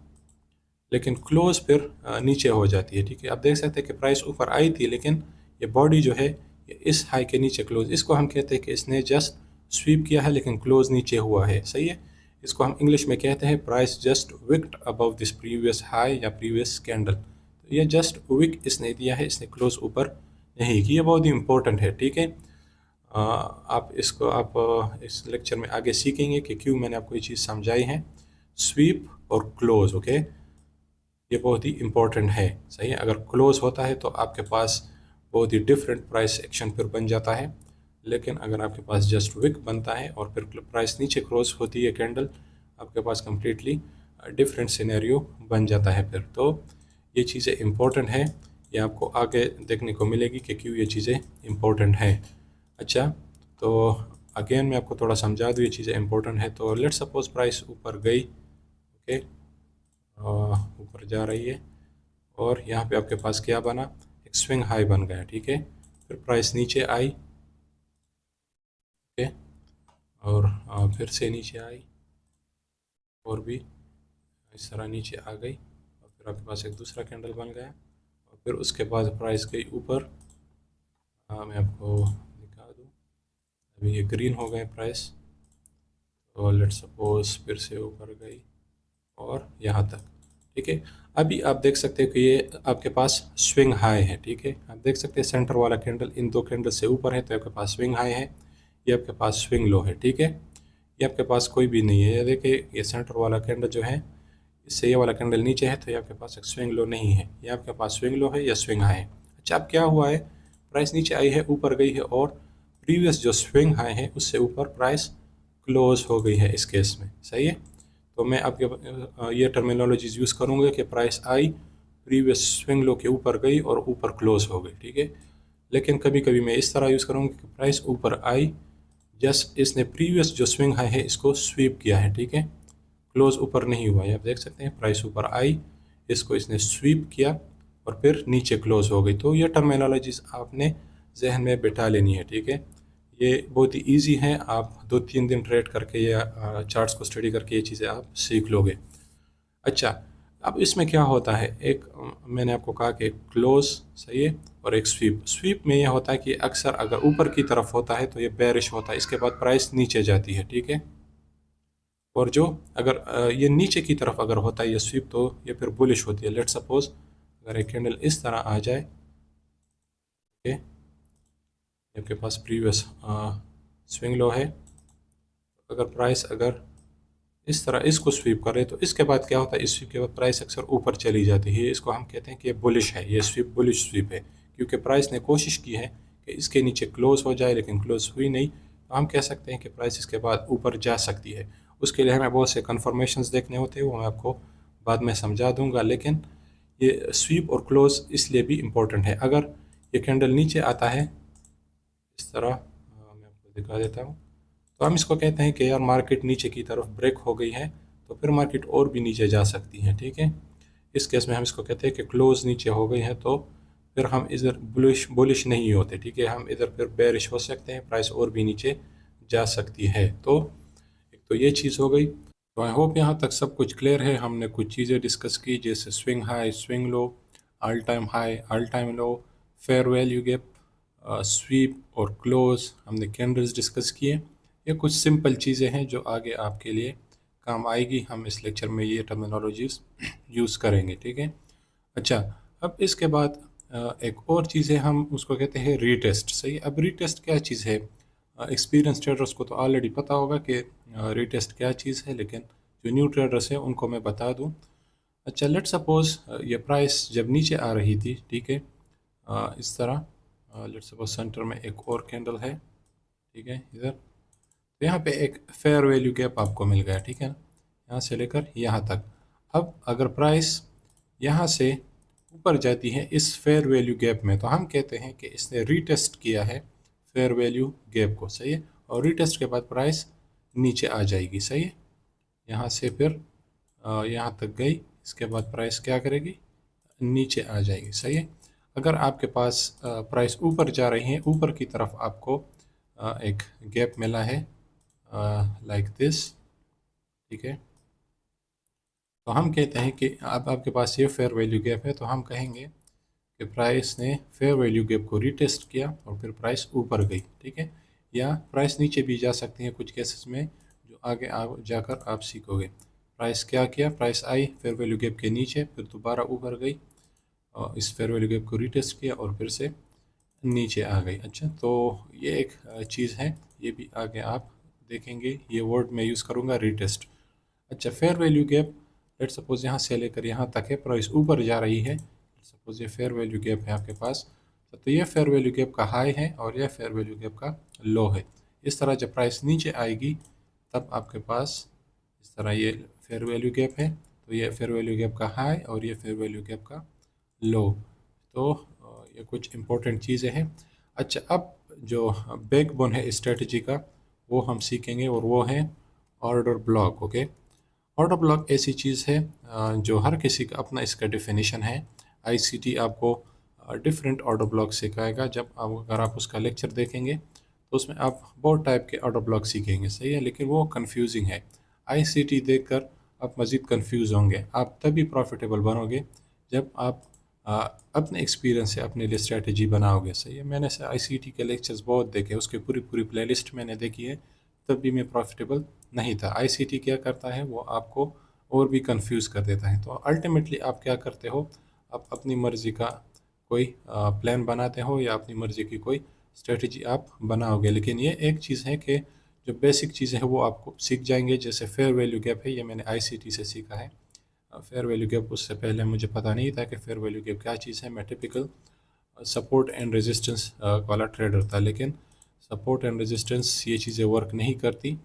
लेकिन क्लोज फिर नीचे हो जाती है, ठीक है। आप देख सकते हैं कि प्राइस ऊपर आई थी लेकिन ये बॉडी जो है ये इस हाई के नीचे क्लोज, इसको हम कहते हैं कि इसने जस्ट स्वीप किया है लेकिन क्लोज नीचे हुआ है, सही है। इसको हम इंग्लिश में कहते हैं price just wicked above this previous high या प्रीवियस कैंडल। तो ये जस्ट विक इसने दिया है, इसने क्लोज ऊपर नहीं की। ये बहुत ही इंपॉर्टेंट है, ठीक है। आप इसको इस लेक्चर में आगे सीखेंगे कि क्यों मैंने आपको ये चीज़ समझाई है, स्वीप और क्लोज, ओके। ये बहुत ही इम्पोर्टेंट है, सही है। अगर क्लोज होता है तो आपके पास बहुत ही डिफरेंट प्राइस एक्शन फिर बन जाता है, लेकिन अगर आपके पास जस्ट विक बनता है और फिर प्राइस नीचे क्लोज होती है कैंडल, आपके पास कम्प्लीटली डिफरेंट सिनेरियो बन जाता है फिर। तो ये चीज़ें इम्पोर्टेंट है, ये आपको आगे देखने को मिलेगी कि क्यों ये चीज़ें इम्पोर्टेंट है। अच्छा, तो अगेन मैं आपको थोड़ा समझा दूँ ये चीज़ें इम्पोर्टेंट है। तो लेट्स सपोज प्राइस ऊपर गई, ओके, ऊपर जा रही है और यहाँ पे आपके पास क्या बना, एक स्विंग हाई बन गया, ठीक है। फिर प्राइस नीचे आई, ओके, और फिर से नीचे आई और भी इस तरह नीचे आ गई और फिर आपके पास एक दूसरा कैंडल बन गया और फिर उसके बाद प्राइस गई ऊपर। मैं आपको दिखा दूँ, अभी ये ग्रीन हो गए प्राइस, तो लेट्स सपोज फिर से ऊपर गई और यहाँ तक, ठीक है। अभी आप देख सकते हैं कि ये आपके पास स्विंग हाई है, ठीक है। आप देख सकते हैं सेंटर वाला कैंडल इन दो कैंडल से ऊपर है तो आपके पास स्विंग हाई है, ये आपके पास स्विंग लो है, ठीक है। ये आपके पास कोई भी नहीं है, ये देखिए ये सेंटर वाला कैंडल जो है इससे ये वाला कैंडल नीचे है तो ये आपके पास एक स्विंग लो नहीं है, ये आपके पास स्विंग लो है या स्विंग हाई है। अच्छा, अब क्या हुआ है, प्राइस नीचे आई है, ऊपर गई है और प्रीवियस जो स्विंग हाई है उससे ऊपर प्राइस क्लोज हो गई है इस केस में, सही है। तो मैं आपके ये टर्मिनोलॉजीज यूज़ करूँगा कि price I, previous swing low के ऊपर गई और ऊपर क्लोज हो गई, ठीक है। लेकिन कभी कभी मैं इस तरह यूज़ करूँगा कि प्राइस ऊपर आई, जस्ट इसने प्रीवियस जो स्विंग हाई है इसको स्वीप किया है, ठीक है, क्लोज ऊपर नहीं हुआ है। आप देख सकते हैं प्राइस ऊपर आई, इसको इसने स्वीप किया और फिर नीचे क्लोज हो गई। तो ये टर्मिनोलॉजीज आपने जहन में बिठा लेनी है, ठीक है। ये बहुत ही इजी है, आप 2-3 दिन ट्रेड करके या चार्ट्स को स्टडी करके ये चीज़ें आप सीख लोगे। अच्छा, अब इसमें क्या होता है, एक मैंने आपको कहा कि क्लोज, सही है, और एक स्वीप। स्वीप में यह होता है कि अक्सर अगर ऊपर की तरफ होता है तो ये बेरिश होता है, इसके बाद प्राइस नीचे जाती है, ठीक है। और जो अगर ये नीचे की तरफ अगर होता है ये स्वीप तो ये फिर बुलिश होती है। लेट सपोज अगर एक कैंडल इस तरह आ जाए, ओके, आपके पास प्रीवियस स्विंग लो है, अगर प्राइस अगर इस तरह इसको स्वीप करे तो इसके बाद क्या होता है, इस स्वीप के बाद प्राइस अक्सर ऊपर चली जाती है। इसको हम कहते हैं कि ये बुलिश है, ये स्वीप बुलिश स्वीप है, क्योंकि प्राइस ने कोशिश की है कि इसके नीचे क्लोज हो जाए लेकिन क्लोज हुई नहीं। तो हम कह सकते हैं कि प्राइस इसके बाद ऊपर जा सकती है। उसके लिए हमें बहुत से कन्फर्मेशंस देखने होते हैं, वो मैं आपको बाद में समझा दूंगा। लेकिन ये स्वीप और क्लोज इसलिए भी इम्पोर्टेंट है। अगर ये कैंडल नीचे आता है इस तरह, मैं आपको दिखा देता हूँ, तो हम इसको कहते हैं कि यार मार्केट नीचे की तरफ ब्रेक हो गई है, तो फिर मार्केट और भी नीचे जा सकती है, ठीक है। इस केस में हम इसको कहते हैं कि क्लोज नीचे हो गई है, तो फिर हम इधर बुलिश नहीं होते, ठीक है, हम इधर फिर बेरिश हो सकते हैं, प्राइस और भी नीचे जा सकती है। तो एक तो ये चीज़ हो गई। तो आई होप यहाँ तक सब कुछ क्लियर है। हमने कुछ चीज़ें डिस्कस की जैसे swing high, swing low, all time high, all time low, fair value gap, sweep और क्लोज, हमने कैंडल्स डिस्कस किए। ये कुछ सिंपल चीज़ें हैं जो आगे आपके लिए काम आएगी। हम इस लेक्चर में ये टर्मिनोलॉजीज यूज़ करेंगे, ठीक है। अच्छा, अब इसके बाद एक और चीज़ है, हम उसको कहते हैं रीटेस्ट, सही। अब रीटेस्ट क्या चीज़ है, एक्सपीरियंस ट्रेडर्स को तो ऑलरेडी पता होगा कि रीटेस्ट क्या चीज़ है, लेकिन जो न्यू ट्रेडर्स हैं उनको मैं बता दूं अच्छा, लेट सपोज़ ये प्राइस जब नीचे आ रही थी, ठीक है, इस तरह लेट सपोज़ सेंटर में एक और कैंडल है, ठीक है, इधर। तो यहाँ पे एक फेयर वैल्यू गैप आपको मिल गया, ठीक है ना, यहाँ से लेकर यहाँ तक। अब अगर प्राइस यहाँ से ऊपर जाती है इस फेयर वैल्यू गैप में, तो हम कहते हैं कि इसने रीटेस्ट किया है फेयर वैल्यू गैप को, सही है। और रीटेस्ट के बाद प्राइस नीचे आ जाएगी, सही है। यहाँ से फिर यहाँ तक गई, इसके बाद प्राइस क्या करेगी, नीचे आ जाएगी, सही है। अगर आपके पास प्राइस ऊपर जा रही है, ऊपर की तरफ आपको एक गैप मिला है लाइक दिस, ठीक है, तो हम कहते हैं कि अब आपके पास ये फेयर वैल्यू गैप है, तो हम कहेंगे कि प्राइस ने फेयर वैल्यू गैप को रीटेस्ट किया और फिर प्राइस ऊपर गई, ठीक है। या प्राइस नीचे भी जा सकती है कुछ केसेस में, जो आगे जाकर आप सीखोगे। प्राइस क्या किया, price I fair value gap के नीचे, फिर दोबारा ऊपर गई और इस फेयर वैल्यू गैप को रीटेस्ट किया और फिर से नीचे आ गई। अच्छा, तो ये एक चीज़ है, ये भी आगे आप देखेंगे, ये वर्ड मैं यूज़ करूँगा रीटेस्ट। अच्छा, fair value gap let suppose यहाँ से लेकर यहाँ तक है, प्राइस ऊपर जा रही है, सपोज ये फेयर वैल्यू गैप है आपके पास, तो ये फेयर वैल्यू गैप का हाई है और ये फेयर वैल्यू गैप का लो है। इस तरह जब प्राइस नीचे आएगी तब आपके पास इस तरह ये फेयर वैल्यू गैप है, तो ये फेयर वैल्यू गैप का हाई और ये फेयर वैल्यू गैप का लो। तो ये कुछ इम्पोर्टेंट चीज़ें हैं। अच्छा, अब जो बैकबोन है स्ट्रेटजी का वो हम सीखेंगे और वो है order block. Okay, order block ऐसी चीज़ है जो हर किसी का अपना इसका डेफिनेशन है। आईसीटी आपको डिफरेंट ऑर्डर ब्लॉक सिखाएगा। जब आप अगर आप उसका लेक्चर देखेंगे तो उसमें आप बहुत टाइप के ऑर्डर ब्लॉक सीखेंगे, सही है, लेकिन वो कंफ्यूजिंग है। आईसीटी देखकर आप मज़ीद कंफ्यूज होंगे। आप तभी प्रॉफिटेबल बनोगे जब आप अपने एक्सपीरियंस से अपने लिए स्ट्रेटजी बनाओगे, सही है। मैंने से आईसीटी के लेक्चर्स बहुत देखे, उसकी पूरी पूरी प्लेलिस्ट मैंने देखी है, तब भी मैं प्रॉफिटेबल नहीं था। आईसीटी क्या करता है, वो आपको और भी कंफ्यूज कर देता है। तो अल्टीमेटली आप क्या करते हो, आप अपनी मर्ज़ी का कोई प्लान बनाते हो या अपनी मर्ज़ी की कोई स्ट्रेटजी आप बनाओगे। लेकिन ये एक चीज़ है कि जो बेसिक चीज़ें हैं वो आपको सीख जाएंगे। जैसे फेयर वैल्यू गैप है, ये मैंने आईसीटी से सीखा है। फेयर वैल्यू गैप उससे पहले मुझे पता नहीं था कि फेयर वैल्यू गैप क्या चीज़ है। मैं टिपिकल सपोर्ट एंड रेजिस्टेंस वाला ट्रेडर था, लेकिन सपोर्ट एंड रेजिस्टेंस ये चीज़ें वर्क नहीं करती,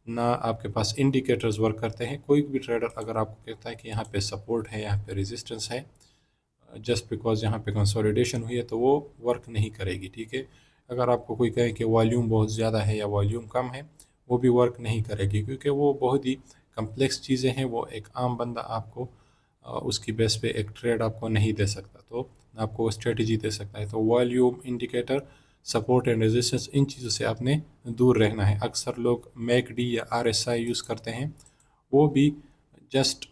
ना आपके पास इंडिकेटर्स वर्क करते हैं। कोई भी ट्रेडर अगर आपको कहता है कि यहाँ पे सपोर्ट है, यहाँ पे रेजिस्टेंस है, जस्ट बिकॉज यहाँ पे कंसोलिडेशन हुई है, तो वो वर्क नहीं करेगी, ठीक है। अगर आपको कोई कहे कि वॉल्यूम बहुत ज़्यादा है या वॉल्यूम कम है, वो भी वर्क नहीं करेगी, क्योंकि वो बहुत ही कम्प्लेक्स चीज़ें हैं। वो एक आम बंदा आपको उसकी बेस पे एक ट्रेड आपको नहीं दे सकता, तो आपको स्ट्रेटजी दे सकता है। तो volume, indicator, support and resistance, इन चीज़ों से आपने दूर रहना है। अक्सर लोग मैकडी या आरएसआई यूज़ करते हैं, वो भी जस्ट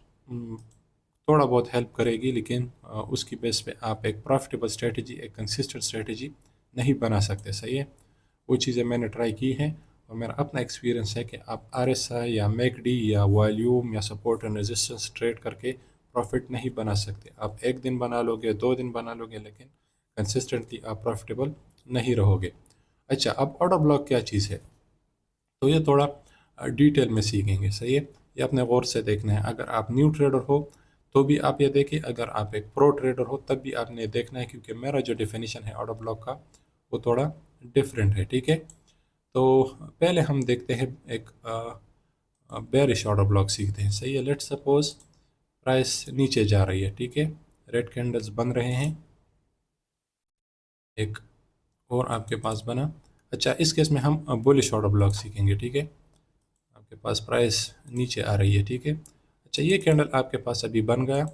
थोड़ा बहुत हेल्प करेगी, लेकिन उसकी बेस पे आप एक प्रॉफिटेबल स्ट्रेटजी, एक कंसिस्टेंट स्ट्रेटजी नहीं बना सकते, सही है। वो चीज़ें मैंने ट्राई की हैं और मेरा अपना एक्सपीरियंस है कि आप आरएसआई या मैकडी या वॉल्यूम या सपोर्ट एंड रेजिस्टेंस ट्रेड करके प्रॉफिट नहीं बना सकते। आप एक दिन बना लोगे, 2 दिन बना लोगे, लेकिन कंसिस्टेंटली आप प्रॉफिटेबल नहीं रहोगे। अच्छा, अब ऑर्डर ब्लॉक क्या चीज़ है, तो ये थोड़ा डिटेल में सीखेंगे, सही है। ये अपने गौर से देखना है। अगर आप न्यू ट्रेडर हो तो भी आप ये देखिए, अगर आप एक प्रो ट्रेडर हो तब भी आपने देखना है, क्योंकि मेरा जो डेफिनेशन है ऑर्डर ब्लॉक का वो थोड़ा डिफरेंट है, ठीक है। तो पहले हम देखते हैं एक बेरिश ऑर्डर ब्लॉक सीखते हैं, सही है। लेट्स सपोज प्राइस नीचे जा रही है, ठीक है, रेड कैंडल्स बन रहे हैं, एक और आपके पास बना। अच्छा, इस केस में हम बुलिश ऑर्डर ब्लॉक सीखेंगे, ठीक है। आपके पास प्राइस नीचे आ रही है, ठीक है। अच्छा, ये कैंडल आपके पास अभी बन गया,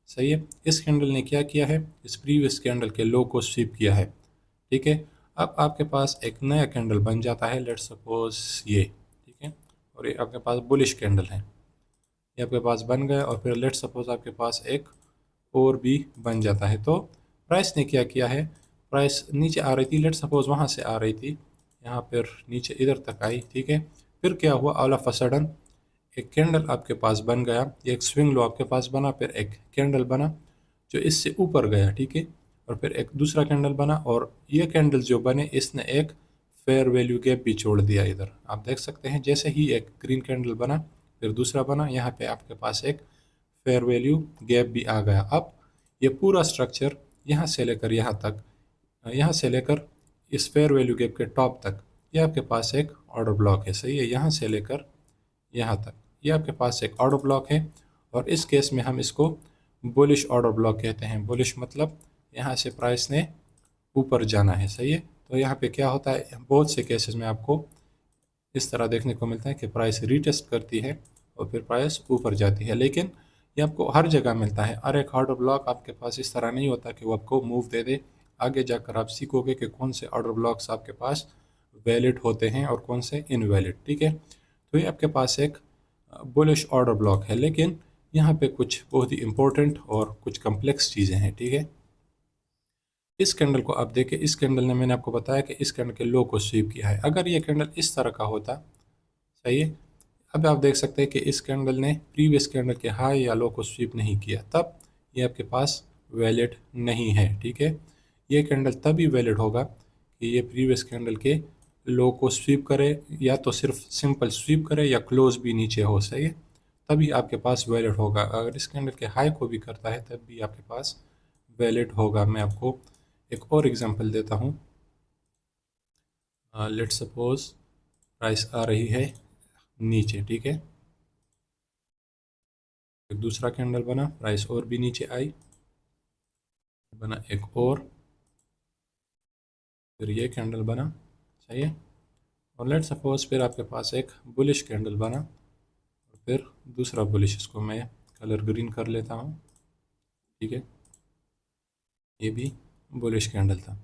सही है। इस कैंडल ने क्या किया है, इस प्रीवियस कैंडल के लो को स्वीप किया है, ठीक है। अब आपके पास एक नया कैंडल बन जाता है, लेट्स सपोज ये, ठीक है, और ये आपके पास बुलिश कैंडल है, ये आपके पास बन गया। और फिर लेट्स सपोज आपके पास एक और भी बन जाता है। तो प्राइस ने क्या किया है, प्राइस नीचे आ रही थी, लेट्स सपोज वहाँ से आ रही थी, यहाँ पर नीचे इधर तक आई, ठीक है। फिर क्या हुआ, ऑल ऑफ अ सडन एक कैंडल आपके पास बन गया, एक स्विंग लो आपके पास बना, फिर एक कैंडल बना जो इससे ऊपर गया, ठीक है, और फिर एक दूसरा कैंडल बना, और ये कैंडल जो बने इसने एक फेयर वैल्यू गैप भी छोड़ दिया। इधर आप देख सकते हैं, जैसे ही एक ग्रीन कैंडल बना फिर दूसरा बना, यहाँ पे आपके पास एक फेयर वैल्यू गैप भी आ गया। अब ये पूरा स्ट्रक्चर यहाँ से लेकर यहाँ तक, यहाँ से लेकर इस फेयर वैल्यू गैप के टॉप तक, ये आपके पास एक ऑर्डर ब्लॉक है, सही है। यहाँ से लेकर यहाँ तक ये आपके पास एक ऑर्डर ब्लॉक है, और इस केस में हम इसको बुलिश ऑर्डर ब्लॉक कहते हैं। बुलिश मतलब यहाँ से प्राइस ने ऊपर जाना है, सही है। तो यहाँ पे क्या होता है, बहुत से केसेस में आपको इस तरह देखने को मिलता है कि प्राइस रीटेस्ट करती है और फिर प्राइस ऊपर जाती है, लेकिन ये आपको हर जगह मिलता है। हर एक ऑर्डर ब्लॉक आपके पास इस तरह नहीं होता कि वो आपको मूव दे दे। आगे जाकर आप सीखोगे कि कौन से ऑर्डर ब्लॉक्स आपके पास वैलिड होते हैं और कौन से इनवैलिड, ठीक है। तो ये आपके पास एक बुलिश ऑर्डर ब्लॉक है, लेकिन यहाँ पे कुछ बहुत ही इंपॉर्टेंट और कुछ कम्प्लेक्स चीज़ें हैं, ठीक है। इस कैंडल को आप देखें, इस कैंडल ने, मैंने आपको बताया कि इस कैंडल के लो को स्वीप किया है। अगर ये कैंडल इस तरह का होता, सही है, अब आप देख सकते हैं कि इस कैंडल ने प्रीवियस कैंडल के हाई या लो को स्वीप नहीं किया, तब ये आपके पास वैलिड नहीं है, ठीक है। ये कैंडल तभी वैलिड होगा कि ये प्रीवियस कैंडल के लो को स्वीप करे, या तो सिर्फ सिंपल स्वीप करे या क्लोज भी नीचे हो, सही है, तभी आपके पास वैलिड होगा। अगर इस कैंडल के हाई को भी करता है तब भी आपके पास वैलिड होगा। मैं आपको एक और एग्जांपल देता हूँ। लेट सपोज प्राइस आ रही है नीचे, ठीक है, एक दूसरा कैंडल बना, प्राइस और भी नीचे आई, बना एक और, फिर ये कैंडल बना, सही है, और लेट सपोज फिर आपके पास एक बुलिश कैंडल बना, और फिर दूसरा बुलिश, इसको मैं कलर ग्रीन कर लेता हूँ, ठीक है, ये भी बुलिश कैंडल था।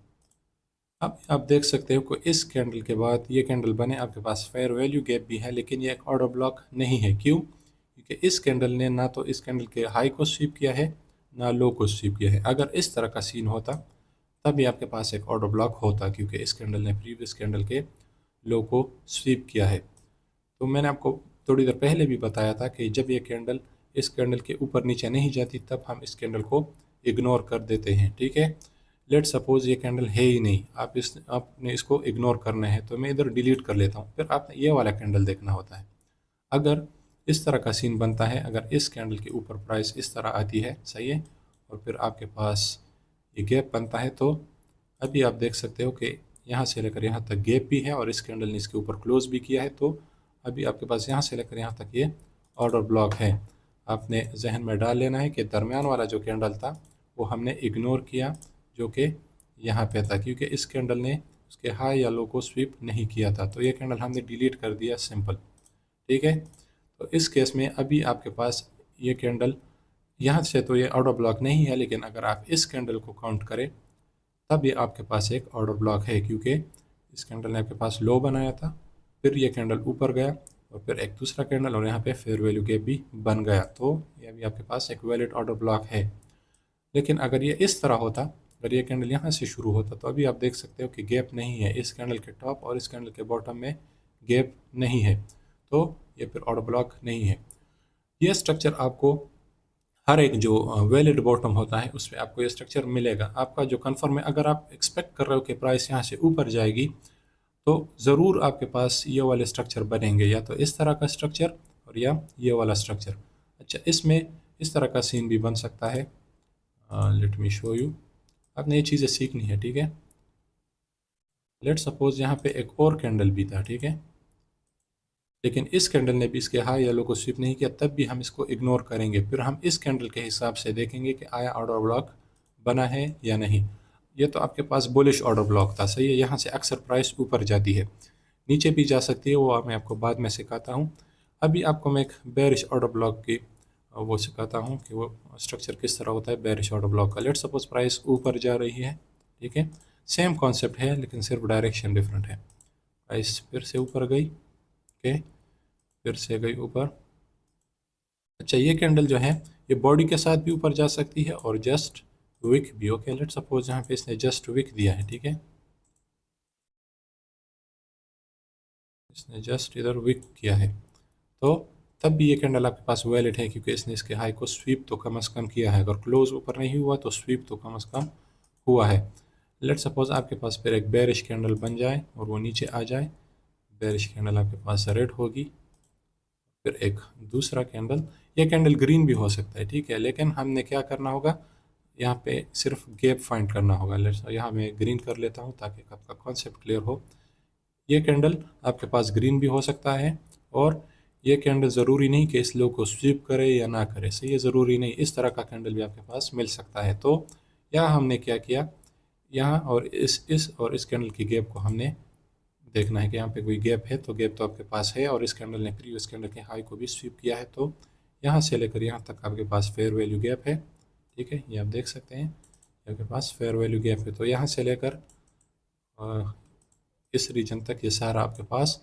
अब आप देख सकते हो कि इस कैंडल के बाद ये कैंडल बने, आपके पास फेयर वैल्यू गैप भी है, लेकिन ये एक ऑर्डर ब्लॉक नहीं है। क्यों? क्योंकि इस कैंडल ने ना तो इस कैंडल के हाई को स्वीप किया है, ना लो को स्वीप किया है। अगर इस तरह का सीन होता तभी आपके पास एक ऑर्डर ब्लॉक होता, क्योंकि इस कैंडल ने प्रीवियस कैंडल के लो को स्वीप किया है। तो मैंने आपको थोड़ी देर पहले भी बताया था कि जब ये कैंडल इस कैंडल के ऊपर नीचे नहीं जाती तब हम इस कैंडल को इग्नोर कर देते हैं, ठीक है। लेट सपोज ये कैंडल है ही नहीं, आपने इसको इग्नोर करना है, तो मैं इधर डिलीट कर लेता हूँ, फिर आपने ये वाला कैंडल देखना होता है। अगर इस तरह का सीन बनता है, अगर इस कैंडल के ऊपर प्राइस इस तरह आती है, सही है, और फिर आपके पास ये गैप बनता है, तो अभी आप देख सकते हो कि यहाँ से लेकर यहाँ तक गैप भी है और इस कैंडल ने इसके ऊपर क्लोज भी किया है, तो अभी आपके पास यहाँ से लेकर यहाँ तक ये ऑर्डर ब्लॉक है। आपने जहन में डाल लेना है कि दरमियान वाला जो कैंडल था वो हमने इग्नोर किया, जो कि यहाँ पे था, क्योंकि इस कैंडल ने उसके हाई या लो को स्वीप नहीं किया था, तो ये कैंडल हमने डिलीट कर दिया, सिंपल, ठीक है। तो इस केस में अभी आपके पास ये कैंडल यहाँ से तो ये ऑर्डर ब्लॉक नहीं है, लेकिन अगर आप इस कैंडल को काउंट करें तब ये आपके पास एक ऑर्डर ब्लॉक है, क्योंकि इस कैंडल ने आपके पास लो बनाया था, फिर ये कैंडल ऊपर गया, और फिर एक दूसरा कैंडल, और यहाँ पे फेयर वैल्यू गैप भी बन गया, तो ये भी आपके पास एक वैलिड ऑर्डर ब्लॉक है। लेकिन अगर ये इस तरह होता, अगर ये कैंडल यहाँ से शुरू होता, तो अभी आप देख सकते हो कि गैप नहीं है, इस कैंडल के टॉप और इस कैंडल के बॉटम में गैप नहीं है, तो ये फिर ऑर्डर ब्लॉक नहीं है। ये स्ट्रक्चर आपको हर एक जो वैलिड बॉटम होता है उस पर आपको ये स्ट्रक्चर मिलेगा। आपका जो कन्फर्म है, अगर आप एक्सपेक्ट कर रहे हो कि प्राइस यहाँ से ऊपर जाएगी, तो ज़रूर आपके पास ये वाले स्ट्रक्चर बनेंगे, या तो इस तरह का स्ट्रक्चर और या ये वाला स्ट्रक्चर। अच्छा, इसमें इस तरह का सीन भी बन सकता है। लेट मी शो यू, आपने ये चीज़ें सीखनी है, ठीक है। लेट सपोज यहाँ पे एक और कैंडल भी था, ठीक है, लेकिन इस कैंडल ने भी इसके हाई या लो को स्वीप नहीं किया, तब भी हम इसको इग्नोर करेंगे। फिर हम इस कैंडल के हिसाब से देखेंगे कि आया ऑर्डर ब्लॉक बना है या नहीं। ये तो आपके पास बुलिश ऑर्डर ब्लॉक था, सही है, यहाँ से अक्सर प्राइस ऊपर जाती है, नीचे भी जा सकती है, वो मैं आपको बाद में सिखाता हूँ। अभी आपको मैं एक बेरिश ऑर्डर ब्लॉक की वो सिखाता हूँ कि वो स्ट्रक्चर किस तरह होता है बेरिश ऑर्डर ब्लॉक का। लेट सपोज प्राइस ऊपर जा रही है, ठीक है, सेम कॉन्सेप्ट है, लेकिन सिर्फ डायरेक्शन डिफरेंट है। प्राइस फिर से ऊपर गई, ओके, फिर से गई ऊपर। अच्छा, ये कैंडल जो है ये बॉडी के साथ भी ऊपर जा सकती है और जस्ट विक भी, ओके। लेट सपोज यहाँ पे इसने जस्ट विक दिया है, ठीक है, इसने जस्ट इधर विक किया है, तो तब भी ये कैंडल आपके पास वैलिड है, क्योंकि इसने इसके हाई को स्वीप तो कम से कम किया है। अगर क्लोज ऊपर नहीं हुआ तो स्वीप तो कम से कम हुआ है। लेट सपोज आपके पास फिर एक बेरिश कैंडल बन जाए और वो नीचे आ जाए, बेरिश कैंडल आपके पास रेड होगी, फिर एक दूसरा कैंडल, ये कैंडल ग्रीन भी हो सकता है, ठीक है, लेकिन हमने क्या करना होगा, यहाँ पे सिर्फ गैप फाइंड करना होगा। यहाँ मैं ग्रीन कर लेता हूँ ताकि आपका कॉन्सेप्ट क्लियर हो। ये कैंडल आपके पास ग्रीन भी हो सकता है, और ये कैंडल ज़रूरी नहीं कि इस लो को स्वीप करे या ना करे, सही है, ज़रूरी नहीं, इस तरह का कैंडल भी आपके पास मिल सकता है। तो यहाँ हमने क्या किया, यहाँ और इस कैंडल की गैप को हमने देखना है कि यहाँ पे कोई गैप है, तो गैप तो आपके पास है, और इस कैंडल ने प्रीवियस कैंडल के हाई को भी स्वीप किया है, तो यहाँ से लेकर यहाँ तक आपके पास फेयर वैल्यू गैप है, ठीक है, ये आप देख सकते हैं, आपके पास फेयर वैल्यू गैप है। तो यहाँ से लेकर इस रीजन तक ये सारा आपके पास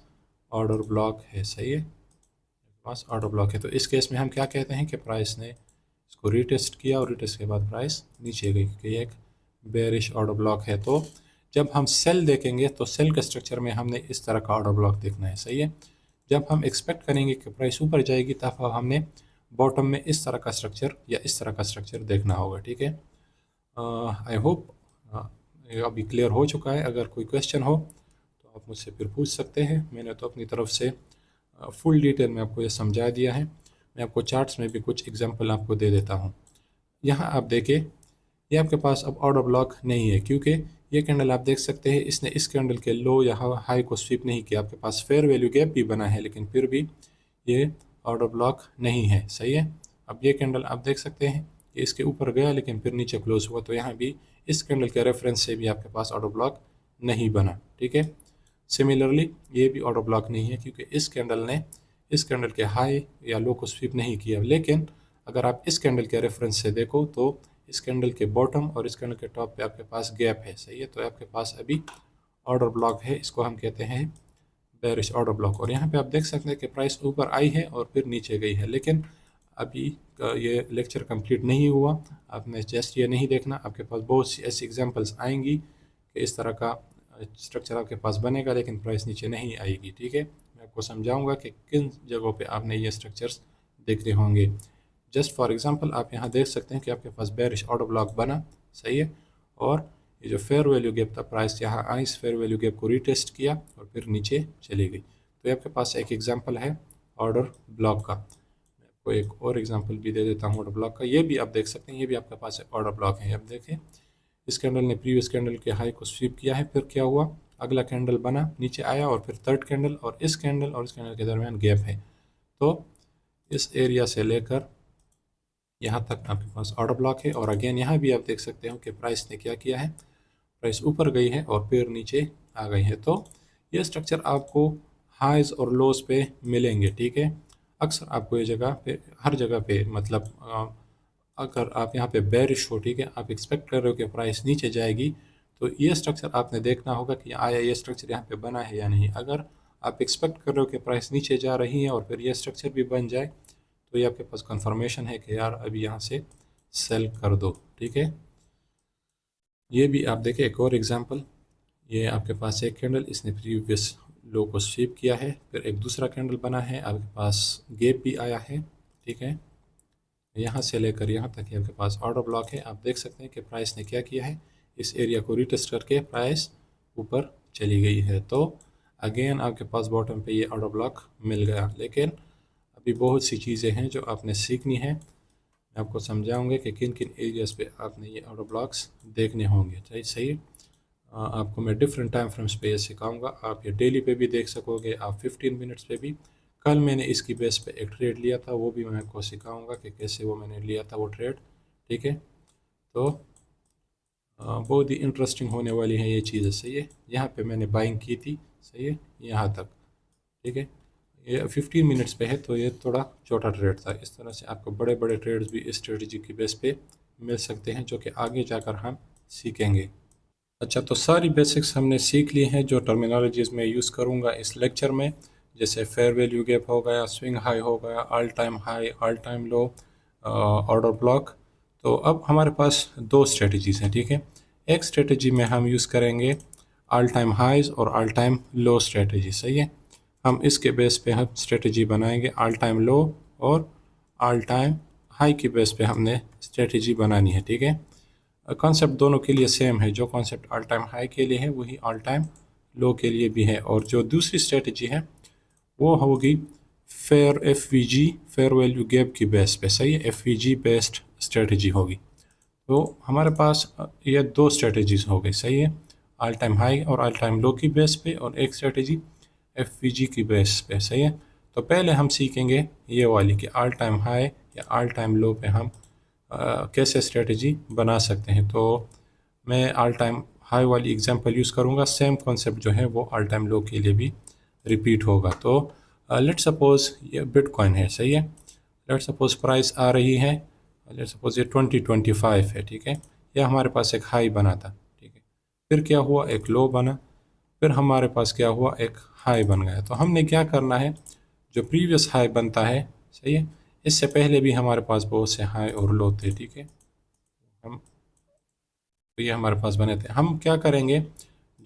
ऑर्डर ब्लॉक है, सही है, आपके पास ऑर्डर ब्लॉक है। तो इस केस में हम क्या कहते हैं कि प्राइस ने इसको रीटेस्ट किया, और रीटेस्ट के बाद प्राइस नीचे गई, क्योंकि ये एक बेरिश ऑर्डर ब्लॉक है। तो जब हम सेल देखेंगे तो सेल के स्ट्रक्चर में हमने इस तरह का ऑर्डर ब्लॉक देखना है, सही है। जब हम एक्सपेक्ट करेंगे कि प्राइस ऊपर जाएगी, तब हमने बॉटम में इस तरह का स्ट्रक्चर या इस तरह का स्ट्रक्चर देखना होगा, ठीक है। आई होप ये अभी क्लियर हो चुका है। अगर कोई क्वेश्चन हो तो आप मुझसे फिर पूछ सकते हैं। मैंने तो अपनी तरफ से फुल डिटेल में आपको ये समझा दिया है। मैं आपको चार्ट्स में भी कुछ एग्जांपल आपको दे देता हूँ। यहाँ आप देखिए, ये आपके पास अब ऑर्डर ब्लॉक नहीं है, क्योंकि ये कैंडल आप देख सकते हैं, इसने इस कैंडल के लो या हाई को स्वीप नहीं किया। आपके पास फेयर वैल्यू गैप भी बना है, लेकिन फिर भी ये ऑर्डर ब्लॉक नहीं है, सही है। अब ये कैंडल आप देख सकते हैं, ये इसके ऊपर गया लेकिन फिर नीचे क्लोज हुआ, तो यहाँ भी इस कैंडल के रेफरेंस से भी आपके पास ऑर्डर ब्लॉक नहीं बना, ठीक है। सिमिलरली ये भी ऑर्डर ब्लॉक नहीं है, क्योंकि इस कैंडल ने इस कैंडल के हाई या लो को स्वीप नहीं किया। लेकिन अगर आप इस कैंडल के रेफरेंस से देखो तो इस कैंडल के बॉटम और इस कैंडल के टॉप पे आपके पास गैप है, सही है। तो आपके पास अभी ऑर्डर ब्लॉक है, इसको हम कहते हैं बेरिश ऑर्डर ब्लॉक। और यहाँ पे आप देख सकते हैं कि प्राइस ऊपर आई है और फिर नीचे गई है, लेकिन अभी ये लेक्चर कंप्लीट नहीं हुआ। आपने जस्ट ये नहीं देखना, आपके पास बहुत सी ऐसी एग्जांपल्स आएंगी कि इस तरह का स्ट्रक्चर आपके पास बनेगा लेकिन प्राइस नीचे नहीं आएगी, ठीक है। मैं आपको समझाऊंगा कि किन जगहों पे आपने ये स्ट्रक्चर्स देखने होंगे। जस्ट फॉर एग्जांपल आप यहाँ देख सकते हैं कि आपके पास बेरिश ऑर्डर ब्लॉक बना, सही है, और ये जो फेयर वैल्यू गैप था, प्राइस यहाँ आई, इस फेयर वैल्यू गैप को रीटेस्ट किया और फिर नीचे चली गई। तो ये आपके पास एक एग्जांपल है ऑर्डर ब्लॉक का। मैं आपको एक और एग्जांपल भी दे देता हूँ ऑर्डर ब्लॉक का। ये भी आप देख सकते हैं, ये भी आपके पास एक ऑर्डर ब्लॉक है। अब देखें, इस कैंडल ने प्रीवियस कैंडल के हाई को स्वीप किया है, फिर क्या हुआ, अगला कैंडल बना, नीचे आया, और फिर थर्ड कैंडल, और इस कैंडल के दरमियान गैप है। तो इस एरिया से लेकर यहाँ तक आपके पास ऑर्डर ब्लॉक है। और अगेन यहाँ भी आप देख सकते हो कि प्राइस ने क्या किया है, प्राइस ऊपर गई है और फिर नीचे आ गई है। तो ये स्ट्रक्चर आपको हाइज और लोज पे मिलेंगे, ठीक है। अक्सर आपको ये जगह पे, हर जगह पे, मतलब अगर आप यहाँ पे बेरिश हो, ठीक है, आप एक्सपेक्ट कर रहे हो कि प्राइस नीचे जाएगी, तो ये स्ट्रक्चर आपने देखना होगा कि आया ये स्ट्रक्चर यहाँ पे बना है या नहीं। अगर आप एक्सपेक्ट कर रहे हो कि प्राइस नीचे जा रही है और फिर ये स्ट्रक्चर भी बन जाए, तो ये आपके पास कंफर्मेशन है कि यार अभी यहाँ से सेल कर दो, ठीक है। ये भी आप देखें एक और एग्जांपल, ये आपके पास एक कैंडल, इसने प्रीवियस लो को स्वीप किया है, फिर एक दूसरा कैंडल बना है, आपके पास गैप भी आया है, ठीक है। यहाँ से लेकर यहाँ तक आपके पास ऑर्डर ब्लॉक है। आप देख सकते हैं कि प्राइस ने क्या किया है, इस एरिया को रिटेस्ट करके प्राइस ऊपर चली गई है। तो अगेन आपके पास बॉटम पे ये ऑर्डर ब्लॉक मिल गया। लेकिन अभी बहुत सी चीज़ें हैं जो आपने सीखनी है। मैं आपको समझाऊंगा कि किन किन एरियाज़ पे आपने ये ऑर्डर ब्लॉक्स देखने होंगे, चाहिए सही है। आपको मैं डिफरेंट टाइम फ्रेम्स पे ये सिखाऊंगा। आप ये डेली पे भी देख सकोगे, आप 15 मिनट्स पे भी। कल मैंने इसकी बेस पे एक ट्रेड लिया था, वो भी मैं आपको सिखाऊंगा कि कैसे वो मैंने लिया था वो ट्रेड, ठीक है। तो बहुत ही इंटरेस्टिंग होने वाली है ये चीज़ें, सही है। यहाँ पे मैंने बाइंग की थी, सही है, यहाँ तक, ठीक है। ये 15 मिनट्स पे है, तो ये थोड़ा छोटा ट्रेड था। इस तरह से आपको बड़े बड़े ट्रेड्स भी इस स्ट्रेटजी की बेस पे मिल सकते हैं, जो कि आगे जाकर हम सीखेंगे। अच्छा, तो सारी बेसिक्स हमने सीख ली हैं जो टर्मिनोलॉजीज़ में यूज़ करूँगा इस लेक्चर में, जैसे फेयर वैल्यू गैप हो गया, स्विंग हाई हो गया, all time high, all time low, order block. तो अब हमारे पास दो स्ट्रेटजीज़ हैं, ठीक है। एक स्ट्रेटजी में हम यूज़ करेंगे ऑल टाइम हाइज और ऑल टाइम लो स्ट्रेटजी, सही है। हम इसके बेस पे हम स्ट्रेटजी बनाएंगे ऑल टाइम लो, और ऑल टाइम हाई की बेस पे हमने स्ट्रेटजी बनानी है, ठीक है। कॉन्सेप्ट दोनों के लिए सेम है, जो कॉन्सेप्ट ऑल टाइम हाई के लिए है वही ऑल टाइम लो के लिए भी है। और जो दूसरी स्ट्रेटजी है वो होगी फेयर वैल्यू गैप की बेस पे, सही है, FVG बेस्ड स्ट्रेटजी होगी। तो हमारे पास ये दो स्ट्रेटजीज हो गई, सही है, ऑल टाइम हाई और ऑल टाइम लो की बेस पे, और एक स्ट्रेटजी FVG की बेस पे, सही है। तो पहले हम सीखेंगे ये वाली कि ऑल टाइम हाई या ऑल टाइम लो पे हम कैसे स्ट्रेटजी बना सकते हैं। तो मैं ऑल टाइम हाई वाली एग्जांपल यूज़ करूँगा, सेम कॉन्सेप्ट जो है वो ऑल टाइम लो के लिए भी रिपीट होगा। तो लेट सपोज ये बिटकॉइन है, सही है, लेट सपोज प्राइस आ रही है, लेट सपोज ये 2025 है, ठीक है, यह हमारे पास एक हाई बना था, ठीक है, फिर क्या हुआ, एक लो बना, फिर हमारे पास क्या हुआ, एक हाई बन गया। तो हमने क्या करना है, जो प्रीवियस हाई बनता है, सही है, इससे पहले भी हमारे पास बहुत से हाई और लो थे, ठीक है, हम, तो ये हमारे पास बने थे, हम क्या करेंगे,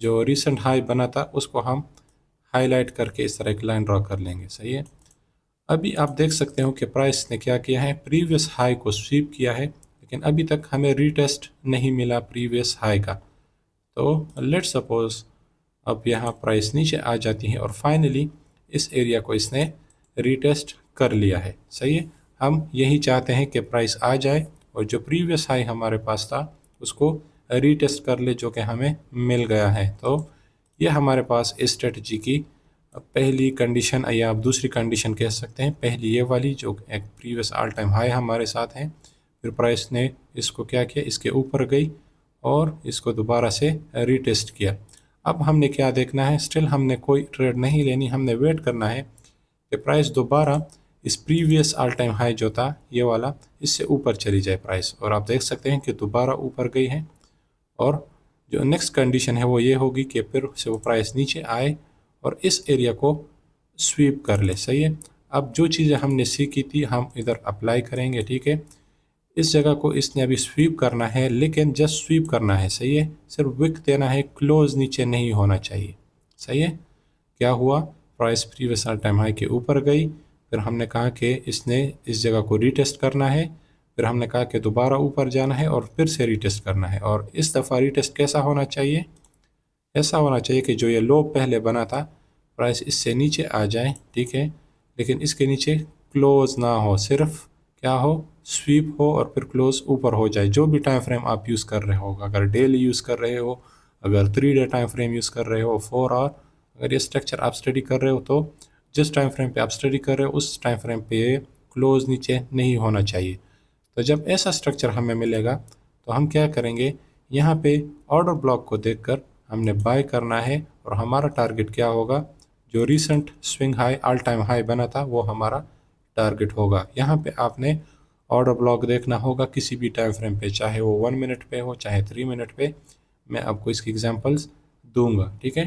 जो रिसेंट हाई बना था उसको हम हाईलाइट करके इस तरह एक लाइन ड्रॉ कर लेंगे, सही है। अभी आप देख सकते हो कि प्राइस ने क्या किया है, प्रीवियस हाई को स्वीप किया है, लेकिन अभी तक हमें रीटेस्ट नहीं मिला प्रीवियस हाई का। तो लेट सपोज अब यहाँ प्राइस नीचे आ जाती है और फाइनली इस एरिया को इसने रीटेस्ट कर लिया है, सही है। हम यही चाहते हैं कि प्राइस आ जाए और जो प्रीवियस हाई हमारे पास था उसको रीटेस्ट कर ले, जो कि हमें मिल गया है। तो ये हमारे पास इस स्ट्रेटजी की पहली कंडीशन या आप दूसरी कंडीशन कह सकते हैं। पहली ये वाली जो एक प्रीवियस ऑल टाइम हाई हमारे साथ है, फिर प्राइस ने इसको क्या किया, इसके ऊपर गई और इसको दोबारा से रीटेस्ट किया। अब हमने क्या देखना है, स्टिल हमने कोई ट्रेड नहीं लेनी, हमने वेट करना है कि प्राइस दोबारा इस प्रीवियस ऑल टाइम हाई जो था ये वाला, इससे ऊपर चली जाए प्राइस, और आप देख सकते हैं कि दोबारा ऊपर गई है। और जो नेक्स्ट कंडीशन है वो ये होगी कि फिर से वो प्राइस नीचे आए और इस एरिया को स्वीप कर ले, सही है। अब जो चीज़ें हमने सीखी थी हम इधर अप्लाई करेंगे, ठीक है। इस जगह को इसने अभी स्वीप करना है, लेकिन जस्ट स्वीप करना है, सही है, सिर्फ विक देना है, क्लोज नीचे नहीं होना चाहिए, सही है। क्या हुआ, price previous all time high के ऊपर गई, फिर हमने कहा कि इसने इस जगह को रीटेस्ट करना है, फिर हमने कहा कि दोबारा ऊपर जाना है और फिर से रीटेस्ट करना है। और इस दफ़ा रीटेस्ट कैसा होना चाहिए, ऐसा होना चाहिए कि जो ये लो पहले बना था प्राइस इससे नीचे आ जाए, ठीक है, लेकिन इसके नीचे क्लोज ना हो, सिर्फ क्या हो, स्वीप हो और फिर क्लोज ऊपर हो जाए। जो भी टाइम फ्रेम आप यूज़ कर रहे हो, अगर डेली यूज़ कर रहे हो, अगर 3 डे टाइम फ्रेम यूज़ कर रहे हो, 4 आवर, अगर ये स्ट्रक्चर आप स्टडी कर रहे हो तो जिस टाइम फ्रेम पे आप स्टडी कर रहे हो उस टाइम फ्रेम पे क्लोज नीचे नहीं होना चाहिए। तो जब ऐसा स्ट्रक्चर हमें मिलेगा तो हम क्या करेंगे, यहाँ पे ऑर्डर ब्लॉक को देखकर हमने बाय करना है और हमारा टारगेट क्या होगा, जो recent swing high all time high बना था वो हमारा टारगेट होगा। यहाँ पे आपने ऑर्डर ब्लॉक देखना होगा किसी भी टाइम फ्रेम पे, चाहे वो 1 मिनट पे हो चाहे 3 मिनट पे, मैं आपको इसकी एग्जांपल्स दूंगा, ठीक है।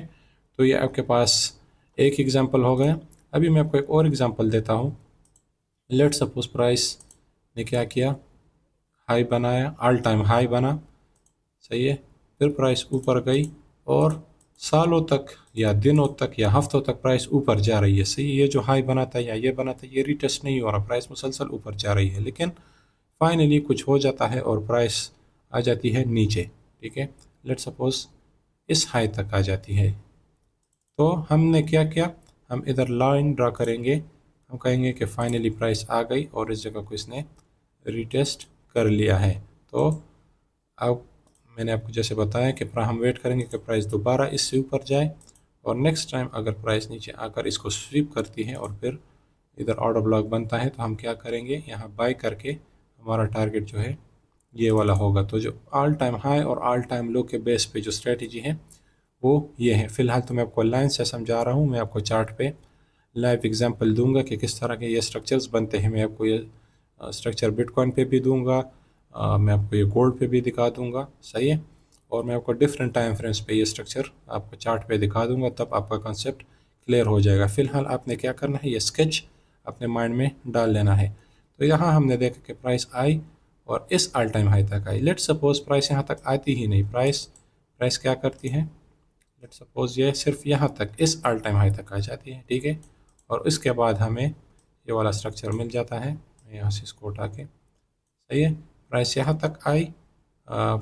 तो ये आपके पास एक एग्जांपल हो गया। अभी मैं आपको एक और एग्जांपल देता हूँ। लेट सपोज प्राइस ने क्या किया, हाई बनाया, ऑल टाइम हाई बना, सही है, फिर प्राइस ऊपर गई और सालों तक या दिनों तक या हफ्तों तक प्राइस ऊपर जा रही है, सही है। ये जो हाई बना था या ये बना था ये रीटेस्ट नहीं हो रहा, प्राइस मुसलसल ऊपर जा रही है, लेकिन फाइनली कुछ हो जाता है और प्राइस आ जाती है नीचे, ठीक है, लेट सपोज इस हाई तक आ जाती है। तो हमने क्या किया, हम इधर लाइन ड्रा करेंगे, हम कहेंगे कि फाइनली प्राइस आ गई और इस जगह को इसने रीटेस्ट कर लिया है। तो अब मैंने आपको जैसे बताया कि हम वेट करेंगे कि प्राइस दोबारा इससे ऊपर जाए और नेक्स्ट टाइम अगर प्राइस नीचे आकर इसको स्वीप करती है और फिर इधर ऑर्डर ब्लॉक बनता है तो हम क्या करेंगे, यहाँ बाय करके हमारा टारगेट जो है ये वाला होगा। तो जो ऑल टाइम हाई और ऑल टाइम लो के बेस पे जो स्ट्रेटजी है वो ये है। फ़िलहाल तो मैं आपको लाइन से समझा रहा हूँ, मैं आपको चार्ट पे लाइव एग्जांपल दूंगा कि किस तरह के ये स्ट्रक्चर्स बनते हैं। मैं आपको ये स्ट्रक्चर बिटकॉइन पे भी दूंगा, मैं आपको ये गोल्ड पे भी दिखा दूंगा, सही है, और मैं आपको डिफरेंट टाइम फ्रेम्स पे ये स्ट्रक्चर आपको चार्ट पे दिखा दूंगा, तब आपका कॉन्सेप्ट क्लियर हो जाएगा। फ़िलहाल आपने क्या करना है, ये स्केच अपने माइंड में डाल लेना है। तो यहाँ हमने देखा कि प्राइस आई और इस ऑल टाइम हाई तक आई। लेट सपोज प्राइस यहाँ तक आती ही नहीं, प्राइस क्या करती है, लेट सपोज ये सिर्फ यहाँ तक इस ऑल टाइम हाई तक आ जाती है, ठीक है, और इसके बाद हमें ये वाला स्ट्रक्चर मिल जाता है। मैं यहाँ से इसको उठा के, सही है, प्राइस यहाँ तक आई,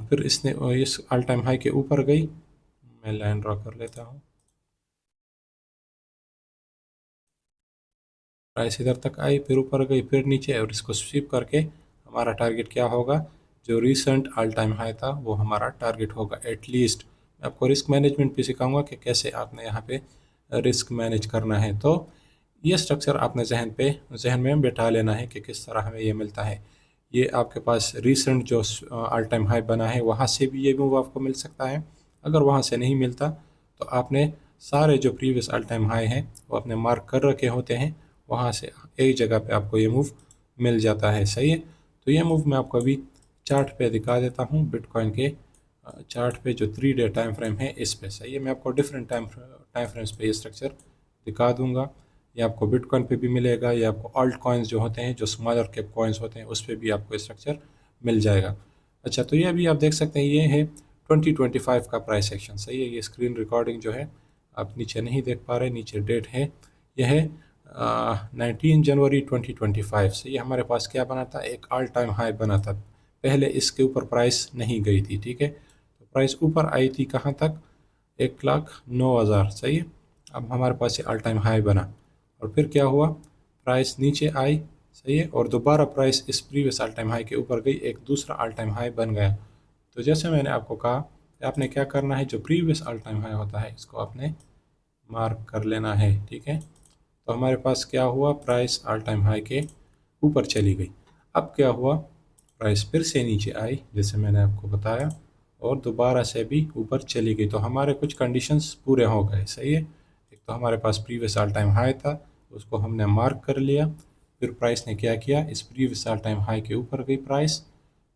फिर इसने इस ऑल टाइम हाई के ऊपर गई, मैं लाइन ड्रॉ कर लेता हूँ। प्राइस इधर तक आई, फिर ऊपर गई, फिर नीचे, और इसको स्वीप करके हमारा टारगेट क्या होगा, जो रिसेंट ऑल टाइम हाई था वो हमारा टारगेट होगा एटलीस्ट। मैं आपको रिस्क मैनेजमेंट भी सिखाऊंगा कि कैसे आपने यहाँ पे रिस्क मैनेज करना है। तो ये स्ट्रक्चर आपने जहन में बैठा लेना है कि किस तरह हमें ये मिलता है। ये आपके पास रिसेंट जो ऑल टाइम हाई बना है वहाँ से भी ये मूव आपको मिल सकता है। अगर वहाँ से नहीं मिलता तो आपने सारे जो प्रीवियस ऑल टाइम हाई हैं वो आपने मार्क कर रखे होते हैं, वहाँ से एक जगह पे आपको ये मूव मिल जाता है। सही है। तो ये मूव मैं आपको अभी चार्ट पे दिखा देता हूँ, बिटकॉइन के चार्ट पे जो 3 डे टाइम फ्रेम है इस पे। सही है। मैं आपको डिफरेंट टाइम फ्रेम्स पे ये स्ट्रक्चर दिखा दूंगा। ये आपको बिटकॉइन पे भी मिलेगा, ये आपको ऑल्ट कॉइन्स जो होते हैं, जो स्मॉलर कैप कॉइन्स होते हैं, उस पर भी आपको स्ट्रक्चर मिल जाएगा। अच्छा, तो ये अभी आप देख सकते हैं, ये है 2025 का प्राइस एक्शन। सही है। ये स्क्रीन रिकॉर्डिंग जो है आप नीचे नहीं देख पा रहे, नीचे डेट है, यह है 19 जनवरी 2025 से। ये हमारे पास क्या बना था, एक ऑल टाइम हाई बना था। पहले इसके ऊपर प्राइस नहीं गई थी। ठीक है। तो प्राइस ऊपर आई थी कहाँ तक, 1,09,000। सही है। अब हमारे पास ये ऑल टाइम हाई बना, और फिर क्या हुआ, प्राइस नीचे आई। सही है। और दोबारा प्राइस इस प्रीवियस ऑल टाइम हाई के ऊपर गई, एक दूसरा ऑल टाइम हाई बन गया। तो जैसे मैंने आपको कहा कि आपने क्या करना है, जो प्रीवियस ऑल टाइम हाई होता है इसको आपने मार्क कर लेना है। ठीक है। तो हमारे पास क्या हुआ, प्राइस ऑल टाइम हाई के ऊपर चली गई। अब क्या हुआ, प्राइस फिर से नीचे आई जैसे मैंने आपको बताया, और दोबारा से भी ऊपर चली गई। तो हमारे कुछ कंडीशंस पूरे हो गए। सही है। एक तो हमारे पास प्रीवियस ऑल टाइम हाई था, उसको हमने मार्क कर लिया। फिर प्राइस ने क्या किया, इस प्रीवियस ऑल टाइम हाई के ऊपर गई प्राइस,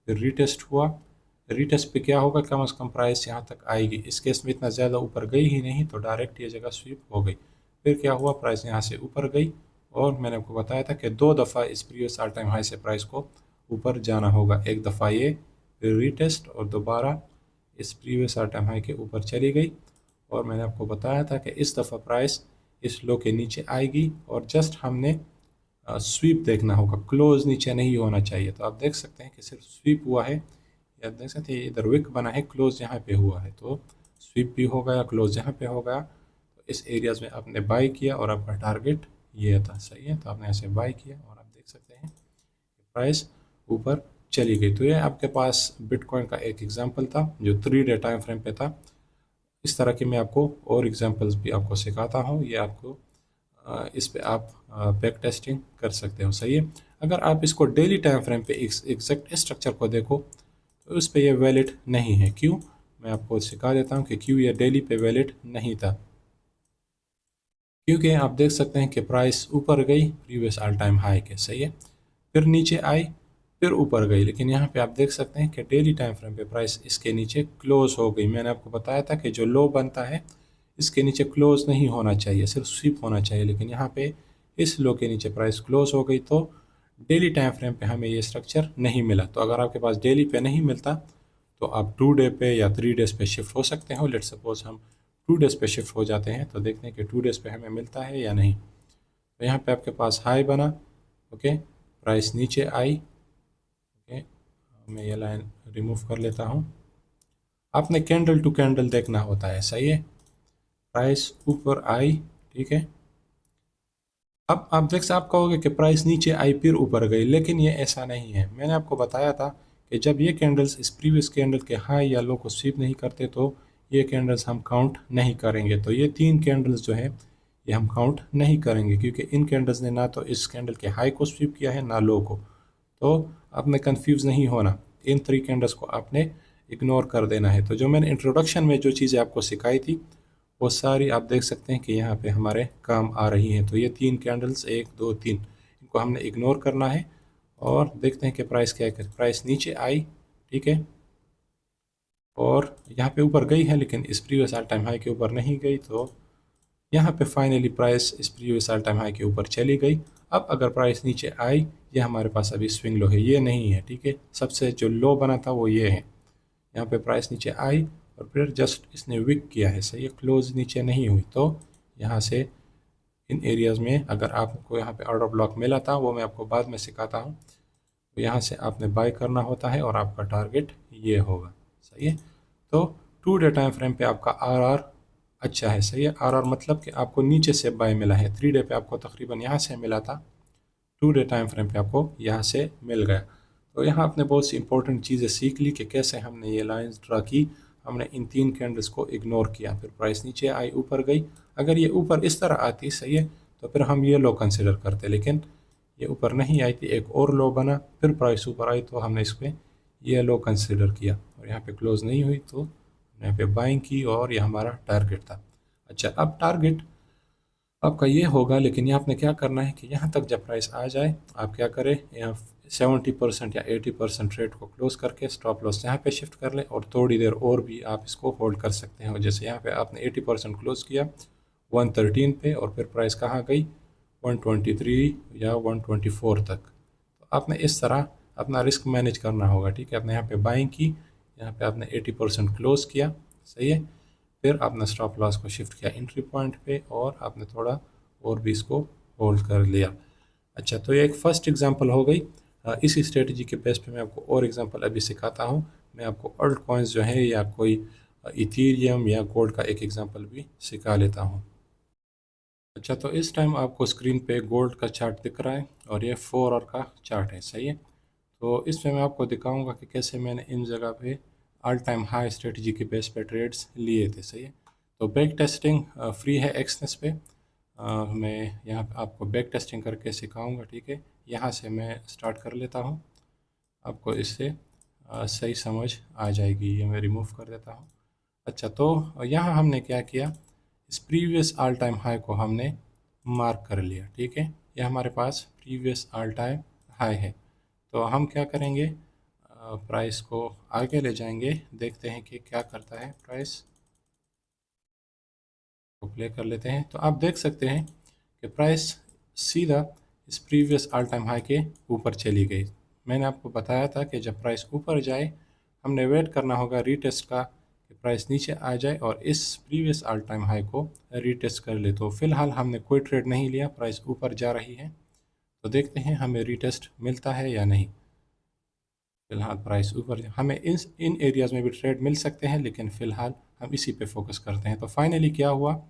फिर रीटेस्ट हुआ। रीटेस्ट पे क्या होगा, कम से कम प्राइस यहाँ तक आएगी। इस केस में इतना ज़्यादा ऊपर गई ही नहीं, तो डायरेक्ट ये जगह स्वीप हो गई। फिर क्या हुआ, प्राइस यहाँ से ऊपर गई, और मैंने आपको बताया था कि 2 दफ़ा इस प्रीवियस ऑल टाइम हाई से प्राइस को ऊपर जाना होगा। एक दफ़ा ये, फिर रीटेस्ट, और दोबारा इस प्रीवियस ऑल टाइम हाई के ऊपर चली गई। और मैंने आपको बताया था कि इस दफ़ा प्राइस इस लो के नीचे आएगी, और जस्ट हमने स्वीप देखना होगा, क्लोज नीचे नहीं होना चाहिए। तो आप देख सकते हैं कि सिर्फ स्वीप हुआ है, या देख सकते हैं इधर विक बना है, क्लोज यहाँ पे हुआ है। तो स्वीप भी हो गया, क्लोज यहाँ पे हो गया। तो इस एरियाज में आपने बाई किया और आपका टारगेट ये था। सही है। तो आपने ऐसे बाई किया और आप देख सकते हैं प्राइस ऊपर चली गई। तो ये आपके पास बिटकॉइन का एक एग्जांपल था जो 3 डे टाइम फ्रेम पे था। इस तरह के मैं आपको और एग्जांपल्स भी आपको सिखाता हूँ। ये आपको इस पे आप बैक टेस्टिंग कर सकते हो। सही है। अगर आप इसको डेली टाइम फ्रेम पे एग्जैक्ट स्ट्रक्चर को देखो तो उस पे ये वैलिड नहीं है। क्यों, मैं आपको सिखा देता हूँ कि क्यों ये डेली पे वैलिड नहीं था। क्योंकि आप देख सकते हैं कि प्राइस ऊपर गई प्रीवियस ऑल टाइम हाई के। सही है। फिर नीचे आई, फिर ऊपर गई, लेकिन यहाँ पे आप देख सकते हैं कि डेली टाइम फ्रेम पे प्राइस इसके नीचे क्लोज हो गई। मैंने आपको बताया था कि जो लो बनता है इसके नीचे क्लोज नहीं होना चाहिए, सिर्फ स्वीप होना चाहिए, लेकिन यहाँ पे इस लो के नीचे प्राइस क्लोज हो गई। तो डेली टाइम फ्रेम पे हमें ये स्ट्रक्चर नहीं मिला। तो अगर आपके पास डेली पे नहीं मिलता तो आप 2 डे पे या 3 डेज पे शिफ्ट हो सकते हो। लेट सपोज हम 2 डेज पे शिफ्ट हो जाते हैं, तो देखते हैं कि 2 डेज पे हमें मिलता है या नहीं। तो यहाँ पे आपके पास हाई बना, ओके, प्राइस नीचे आई, ओके, मैं ये लाइन रिमूव कर लेता हूँ। आपने कैंडल टू कैंडल देखना होता है। सही है। प्राइस ऊपर आई, ठीक है। अब आप कहोगे कि प्राइस नीचे आई फिर ऊपर गई, लेकिन ये ऐसा नहीं है। मैंने आपको बताया था कि जब ये कैंडल्स इस प्रीवियस कैंडल के हाई या लो को स्वीप नहीं करते तो ये कैंडल्स हम काउंट नहीं करेंगे। तो ये 3 कैंडल्स जो है ये हम काउंट नहीं करेंगे, क्योंकि इन कैंडल्स ने ना तो इस कैंडल के हाई को स्वीप किया है ना लो को। तो आपने कंफ्यूज नहीं होना, इन 3 कैंडल्स को आपने इग्नोर कर देना है। तो जो मैंने इंट्रोडक्शन में जो चीज़ें आपको सिखाई थी वो सारी आप देख सकते हैं कि यहाँ पे हमारे काम आ रही हैं। तो ये 3 कैंडल्स, 1 2 3, इनको हमने इग्नोर करना है। और देखते हैं कि प्राइस क्या है। प्राइस नीचे आई, ठीक है, और यहाँ पे ऊपर गई है, लेकिन इस प्रीवियस ऑल टाइम हाई के ऊपर नहीं गई। तो यहाँ पे फाइनली प्राइस इस प्रीवियस ऑल टाइम हाई के ऊपर चली गई। अब अगर प्राइस नीचे आई, ये हमारे पास अभी स्विंग लो है, ये नहीं है। ठीक है। सबसे जो लो बना था वो ये है। यहाँ पे प्राइस नीचे आई और फिर जस्ट इसने विक किया है। सही है। क्लोज नीचे नहीं हुई। तो यहाँ से इन एरियाज़ में अगर आपको यहाँ पे ऑर्डर ब्लॉक मिला था, वो मैं आपको बाद में सिखाता हूँ, तो यहाँ से आपने बाय करना होता है और आपका टारगेट ये होगा। सही है। तो 2 डे टाइम फ्रेम पे आपका आर अच्छा है, सही है। आर मतलब कि आपको नीचे से बाय मिला है, 3 डे पे आपको तकरीबन यहाँ से मिला था, 2 डे टाइम फ्रेम पे आपको यहाँ से मिल गया। तो यहाँ आपने बहुत सी इंपॉर्टेंट चीज़ें सीख ली कि कैसे हमने ये लाइंस ड्रा की। हमने इन 3 कैंडल्स को इग्नोर किया, फिर प्राइस नीचे आई, ऊपर गई। अगर ये ऊपर इस तरह आती, सही है, तो फिर हम ये लो कंसिडर करते, लेकिन ये ऊपर नहीं आई थी, एक और लो बना, फिर प्राइस ऊपर आई तो हमने इस पर ये लो कंसिडर किया, और यहाँ पे क्लोज नहीं हुई तो यहाँ पे बाइंग की, और ये हमारा टारगेट था। अच्छा, अब टारगेट आपका ये होगा, लेकिन यहाँ आपने क्या करना है कि यहाँ तक जब प्राइस आ जाए, आप क्या करें, यहाँ 70% या 80% ट्रेड को क्लोज करके स्टॉप लॉस यहाँ पे शिफ्ट कर लें, और थोड़ी देर और भी आप इसको होल्ड कर सकते हो। जैसे यहाँ पे आपने 80% क्लोज किया 113 पे, और फिर प्राइस कहाँ गई, 123 या 124 तक। तो आपने इस तरह अपना रिस्क मैनेज करना होगा, ठीक है। आपने यहाँ पे बाइंग की, यहाँ पे आपने 80% क्लोज किया, सही है। फिर आपने स्टॉप लॉस को शिफ्ट किया एंट्री पॉइंट पे, और आपने थोड़ा और भी इसको होल्ड कर लिया। अच्छा, तो ये एक फर्स्ट एग्जांपल हो गई। इसी स्ट्रेटजी के बेस पे मैं आपको और एग्जांपल अभी सिखाता हूँ। मैं आपको अल्ट कॉइन्स जो है, या कोई इथीरियम या गोल्ड का एक एग्जांपल भी सिखा लेता हूँ। अच्छा, तो इस टाइम आपको स्क्रीन पे गोल्ड का चार्ट दिख रहा है, और ये 4 आवर का चार्ट है, सही है। तो इसमें मैं आपको दिखाऊंगा कि कैसे मैंने इन जगह पे ऑल टाइम हाई स्ट्रेटजी के बेस पे ट्रेड्स लिए थे, सही है। तो बैक टेस्टिंग फ्री है एक्सनेस पे। मैं यहाँ पे आपको बैक टेस्टिंग करके सिखाऊंगा, ठीक है। यहाँ से मैं स्टार्ट कर लेता हूँ, आपको इससे सही समझ आ जाएगी। ये मैं रिमूव कर देता हूँ। अच्छा, तो यहाँ हमने क्या किया, इस प्रीवियस ऑल टाइम हाई को हमने मार्क कर लिया, ठीक है। ये हमारे पास प्रीवियस ऑल टाइम हाई है। तो हम क्या करेंगे, प्राइस को आगे ले जाएंगे, देखते हैं कि क्या करता है प्राइस को प्ले कर लेते हैं। तो आप देख सकते हैं कि प्राइस सीधा इस प्रीवियस ऑल टाइम हाई के ऊपर चली गई। मैंने आपको बताया था कि जब प्राइस ऊपर जाए, हमने वेट करना होगा रीटेस्ट का, कि प्राइस नीचे आ जाए और इस प्रीवियस ऑल टाइम हाई को रीटेस्ट कर ले। तो फिलहाल हमने कोई ट्रेड नहीं लिया, प्राइस ऊपर जा रही है, तो देखते हैं हमें रीटेस्ट मिलता है या नहीं। फिलहाल प्राइस ऊपर, हमें इन एरियाज़ में भी ट्रेड मिल सकते हैं, लेकिन फ़िलहाल हम इसी पे फोकस करते हैं। तो फाइनली क्या हुआ,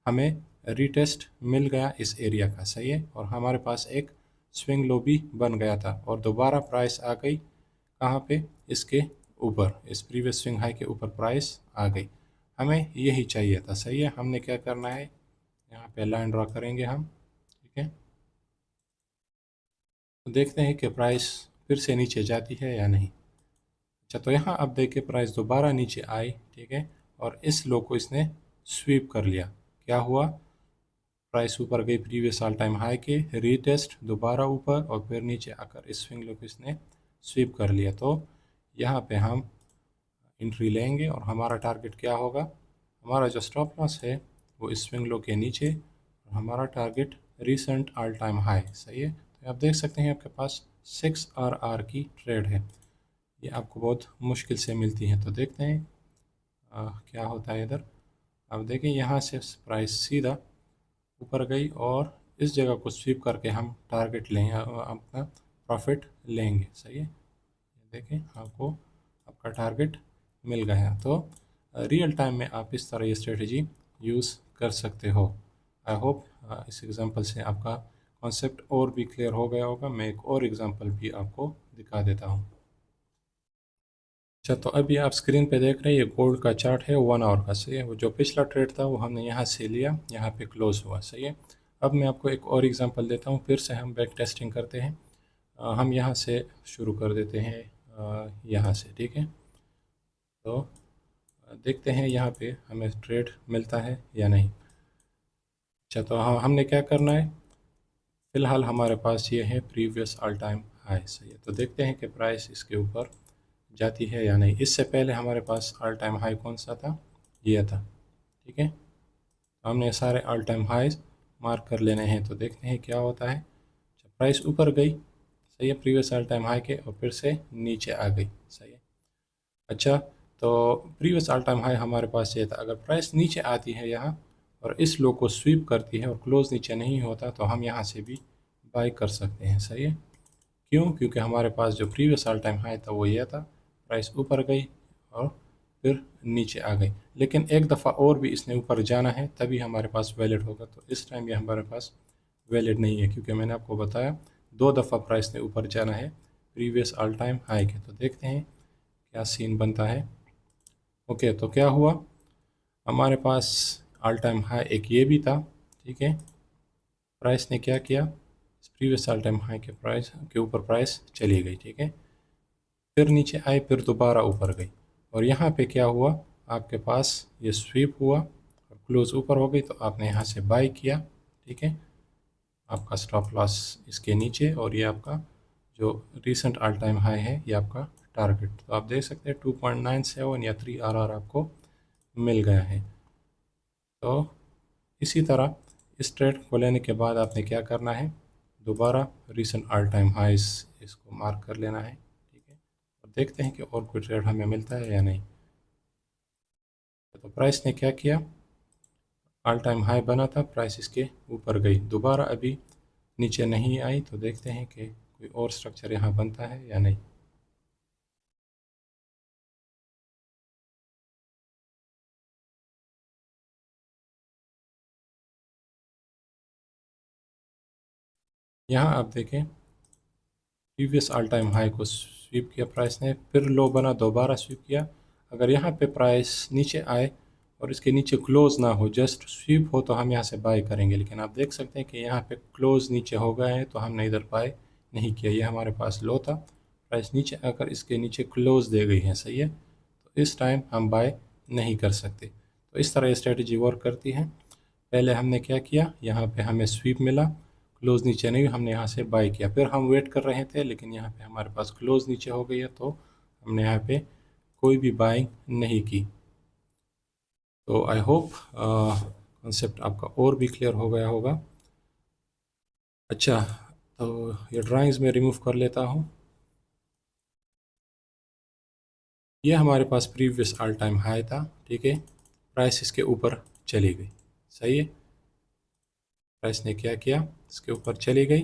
हमें रीटेस्ट मिल गया इस एरिया का, सही है, और हमारे पास एक स्विंग लो भी बन गया था, और दोबारा प्राइस आ गई कहाँ पे, इसके ऊपर, इस प्रीवियस स्विंग हाई के ऊपर प्राइस आ गई। हमें यही चाहिए था, सही है। हमने क्या करना है, यहाँ पे लाइन ड्रा करेंगे हम, ठीक है। तो देखते हैं कि प्राइस फिर से नीचे जाती है या नहीं। अच्छा, तो यहाँ अब देखिए प्राइस दोबारा नीचे आई, ठीक है, और इस लो को इसने स्वीप कर लिया। क्या हुआ, प्राइस ऊपर गई प्रीवियस ऑल टाइम हाई के, रीटेस्ट दोबारा ऊपर, और फिर नीचे आकर इस स्विंग लो को इसने स्वीप कर लिया। तो यहाँ पे हम एंट्री लेंगे, और हमारा टारगेट क्या होगा, हमारा जो स्टॉप लॉस है वो इस स्विंग लो के नीचे, और हमारा target recent all time high, सही है। तो आप देख सकते हैं आपके पास 6 RR की ट्रेड है, ये आपको बहुत मुश्किल से मिलती है। तो देखते हैं क्या होता है इधर। अब देखें, यहाँ से प्राइस सीधा ऊपर गई, और इस जगह को स्वीप करके हम टारगेट लेंगे, अपना प्रॉफिट लेंगे, सही है। देखें, आपको आपका टारगेट मिल गया। तो रियल टाइम में आप इस तरह ये स्ट्रेटजी यूज़ कर सकते हो। आई होप इस एग्जांपल से आपका कॉन्सेप्ट और भी क्लियर हो गया होगा। मैं एक और एग्जांपल भी आपको दिखा देता हूँ। अच्छा, तो अभी आप स्क्रीन पे देख रहे हैं, ये गोल्ड का चार्ट है 1 आवर का, सही है। वो जो पिछला ट्रेड था वो हमने यहाँ से लिया, यहाँ पे क्लोज हुआ, सही है। अब मैं आपको एक और एग्जांपल देता हूँ, फिर से हम बैक टेस्टिंग करते हैं। हम यहाँ से शुरू कर देते हैं, यहाँ से, ठीक है। तो देखते हैं यहाँ पे हमें ट्रेड मिलता है या नहीं। अच्छा, तो हाँ, हमने क्या करना है, फ़िलहाल हमारे पास ये है प्रीवियस ऑल टाइम हाई, सही है। तो देखते हैं कि प्राइस इसके ऊपर जाती है या नहीं। इससे पहले हमारे पास ऑल टाइम हाई कौन सा था, ये था, ठीक है। तो हमने सारे ऑल टाइम हाईज मार्क कर लेने हैं। तो देखते हैं क्या होता है। अच्छा, प्राइस ऊपर गई, सही है, प्रीवियस ऑल टाइम हाई के, और फिर से नीचे आ गई, सही है। अच्छा, तो प्रीवियस ऑल टाइम हाई हमारे पास ये था। अगर प्राइस नीचे आती है यहाँ, और इस लो को स्वीप करती है, और क्लोज नीचे नहीं होता, तो हम यहाँ से भी बाई कर सकते हैं, सही है। क्यों, क्योंकि हमारे पास जो प्रीवियस ऑल टाइम हाई था वो ये था, प्राइस ऊपर गई, और फिर नीचे आ गई, लेकिन एक दफ़ा और भी इसने ऊपर जाना है तभी हमारे पास वैलिड होगा। तो इस टाइम ये हमारे पास वैलिड नहीं है, क्योंकि मैंने आपको बताया 2 दफ़ा प्राइस ने ऊपर जाना है प्रीवियस ऑल टाइम हाई के। तो देखते हैं क्या सीन बनता है। ओके, तो क्या हुआ, हमारे पास ऑल टाइम हाई एक ये भी था, ठीक है। प्राइस ने क्या किया, प्रीवियस ऑल टाइम हाई के प्राइस के ऊपर प्राइस चली गई, ठीक है। फिर नीचे आई, फिर दोबारा ऊपर गई, और यहाँ पे क्या हुआ, आपके पास ये स्वीप हुआ और क्लोज ऊपर हो गई, तो आपने यहाँ से बाई किया, ठीक है। आपका स्टॉप लॉस इसके नीचे, और ये आपका जो रिसेंट ऑल टाइम हाई है ये आपका टारगेट। तो आप देख सकते हैं 2.97 या 3 RR आपको मिल गया है। तो इसी तरह इस ट्रेड को लेने के बाद आपने क्या करना है, दोबारा रिसेंट ऑल टाइम हाइस इसको मार्क कर लेना है, ठीक है। और देखते हैं कि और कोई ट्रेड हमें मिलता है या नहीं। तो प्राइस ने क्या किया, ऑल टाइम हाई बना था, प्राइस इसके ऊपर गई, दोबारा अभी नीचे नहीं आई। तो देखते हैं कि कोई और स्ट्रक्चर यहाँ बनता है या नहीं। यहाँ आप देखें प्रीवियस ऑल टाइम हाई को स्वीप किया प्राइस ने, फिर लो बना, दोबारा स्वीप किया। अगर यहाँ पे प्राइस नीचे आए और इसके नीचे क्लोज ना हो, जस्ट स्वीप हो, तो हम यहाँ से बाय करेंगे। लेकिन आप देख सकते हैं कि यहाँ पे क्लोज नीचे हो गए हैं, तो हमने इधर बाय नहीं किया। ये हमारे पास लो था, प्राइस नीचे आकर इसके नीचे क्लोज दे गई है, सही है। तो इस टाइम हम बाय नहीं कर सकते। तो इस तरह ये स्ट्रेटजी वर्क करती है। पहले हमने क्या किया, यहाँ पे हमें स्वीप मिला, क्लोज नीचे नहीं, हमने यहाँ से बाय किया, फिर हम वेट कर रहे थे, लेकिन यहाँ पे हमारे पास क्लोज नीचे हो गई है, तो हमने यहाँ पे कोई भी बाइंग नहीं की। तो आई होप कॉन्सेप्ट आपका और भी क्लियर हो गया होगा। अच्छा, तो ये ड्राइंग्स में रिमूव कर लेता हूँ। ये हमारे पास प्रीवियस ऑल टाइम हाई था, ठीक है। प्राइस इसके ऊपर चली गई, सही है। प्राइस ने क्या किया, इसके ऊपर चली गई,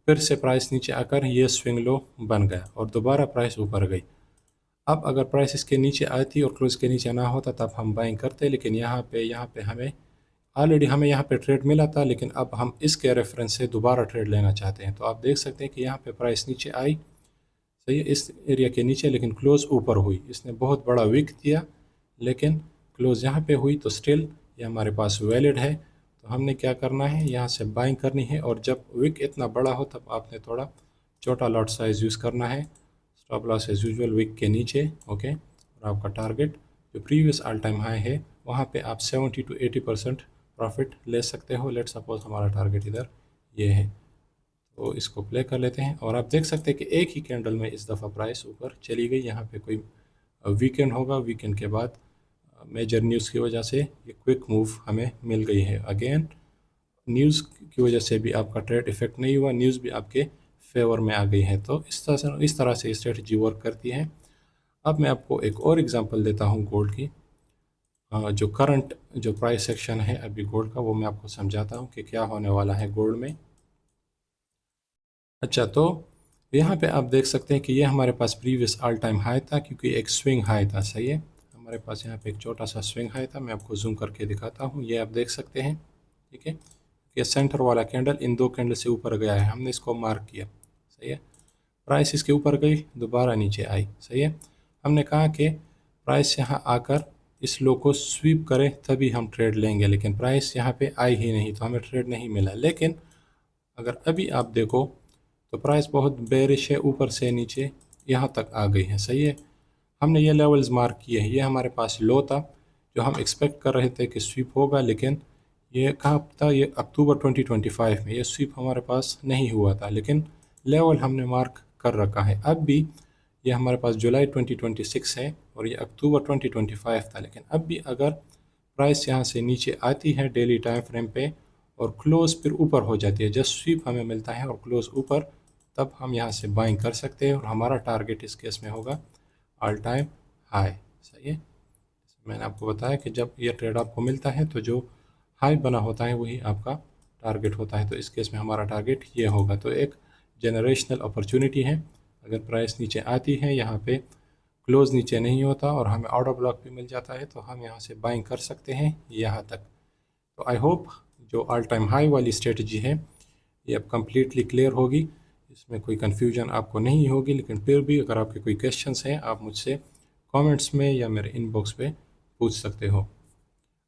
फिर से प्राइस नीचे आकर ये स्विंग लो बन गया, और दोबारा प्राइस ऊपर गई। अब अगर प्राइस इसके नीचे आती और क्लोज के नीचे ना होता तब हम बाइंग करते, लेकिन यहाँ पे हमें ऑलरेडी हमें यहाँ पे ट्रेड मिला था, लेकिन अब हम इसके रेफरेंस से दोबारा ट्रेड लेना चाहते हैं। तो आप देख सकते हैं कि यहाँ पे प्राइस नीचे आई, सही है, इस एरिया के नीचे, लेकिन क्लोज ऊपर हुई। इसने बहुत बड़ा विक दिया, लेकिन क्लोज यहाँ पे हुई, तो स्टिल ये हमारे पास वैलिड है। तो हमने क्या करना है, यहाँ से बाइंग करनी है, और जब विक इतना बड़ा हो तब आपने थोड़ा छोटा लॉट साइज यूज़ करना है। Stop loss as usual wick के नीचे, ओके। और आपका टारगेट जो प्रीवियस ऑल टाइम हाई है वहाँ पे आप 70 to 80% प्रॉफिट ले सकते हो। लेट सपोज हमारा टारगेट इधर ये है, तो इसको प्ले कर लेते हैं, और आप देख सकते हैं कि एक ही कैंडल में इस दफ़ा प्राइस ऊपर चली गई। यहाँ पे कोई वीकेंड होगा, वीकेंड के बाद मेजर न्यूज़ की वजह से ये क्विक मूव हमें मिल गई है। अगेन न्यूज़ की वजह से भी आपका ट्रेड इफेक्ट नहीं हुआ, न्यूज़ भी आपके फेवर में आ गई है। तो इस तरह से स्ट्रेटजी वर्क करती है। अब मैं आपको एक और एग्जांपल देता हूँ गोल्ड की। जो करंट जो प्राइस सेक्शन है अभी गोल्ड का, वो मैं आपको समझाता हूँ कि क्या होने वाला है गोल्ड में। अच्छा, तो यहाँ पे आप देख सकते हैं कि ये हमारे पास प्रीवियस ऑल टाइम हाई था, क्योंकि एक स्विंग हाई था, सही है। हमारे पास यहाँ पे एक छोटा सा स्विंग हाई था, मैं आपको जूम करके दिखाता हूँ। ये आप देख सकते हैं, ठीक है। ये सेंटर वाला कैंडल इन दो कैंडल से ऊपर गया है, हमने इसको मार्क किया, सही है। प्राइस इसके ऊपर गई, दोबारा नीचे आई, सही है। हमने कहा कि प्राइस यहाँ आकर इस लो को स्वीप करे तभी हम ट्रेड लेंगे, लेकिन प्राइस यहाँ पे आई ही नहीं, तो हमें ट्रेड नहीं मिला। लेकिन अगर अभी आप देखो तो प्राइस बहुत बेरिश है, ऊपर से नीचे यहाँ तक आ गई है, सही है। हमने ये लेवल्स मार्क किए हैं, ये हमारे पास लो था जो हम एक्सपेक्ट कर रहे थे कि स्वीप होगा, लेकिन ये कहाँ था, ये अक्टूबर 2025 में ये स्वीप हमारे पास नहीं हुआ था, लेकिन लेवल हमने मार्क कर रखा है। अब भी ये हमारे पास जुलाई 2026 है और ये अक्टूबर 2025 था, लेकिन अब भी अगर प्राइस यहाँ से नीचे आती है डेली टाइम फ्रेम पे और क्लोज फिर ऊपर हो जाती है, जस्ट स्वीप हमें मिलता है और क्लोज ऊपर, तब हम यहाँ से बाइंग कर सकते हैं, और हमारा टारगेट इस केस में होगा ऑल टाइम हाई, सही है। मैंने आपको बताया कि जब ये ट्रेड आपको मिलता है तो जो हाई बना होता है वही आपका टारगेट होता है। तो इस केस में हमारा टारगेट ये होगा। तो एक जनरेशनल अपॉर्चुनिटी है, अगर प्राइस नीचे आती है यहाँ पे क्लोज नीचे नहीं होता और हमें ऑर्डर ब्लॉक भी मिल जाता है, तो हम यहाँ से बाइंग कर सकते हैं यहाँ तक। तो आई होप जो ऑल टाइम हाई वाली स्ट्रेटजी है ये अब कम्प्लीटली क्लियर होगी, इसमें कोई कन्फ्यूजन आपको नहीं होगी। लेकिन फिर भी अगर आपके कोई क्वेश्चंस हैं आप मुझसे कमेंट्स में या मेरे इनबॉक्स पे पूछ सकते हो।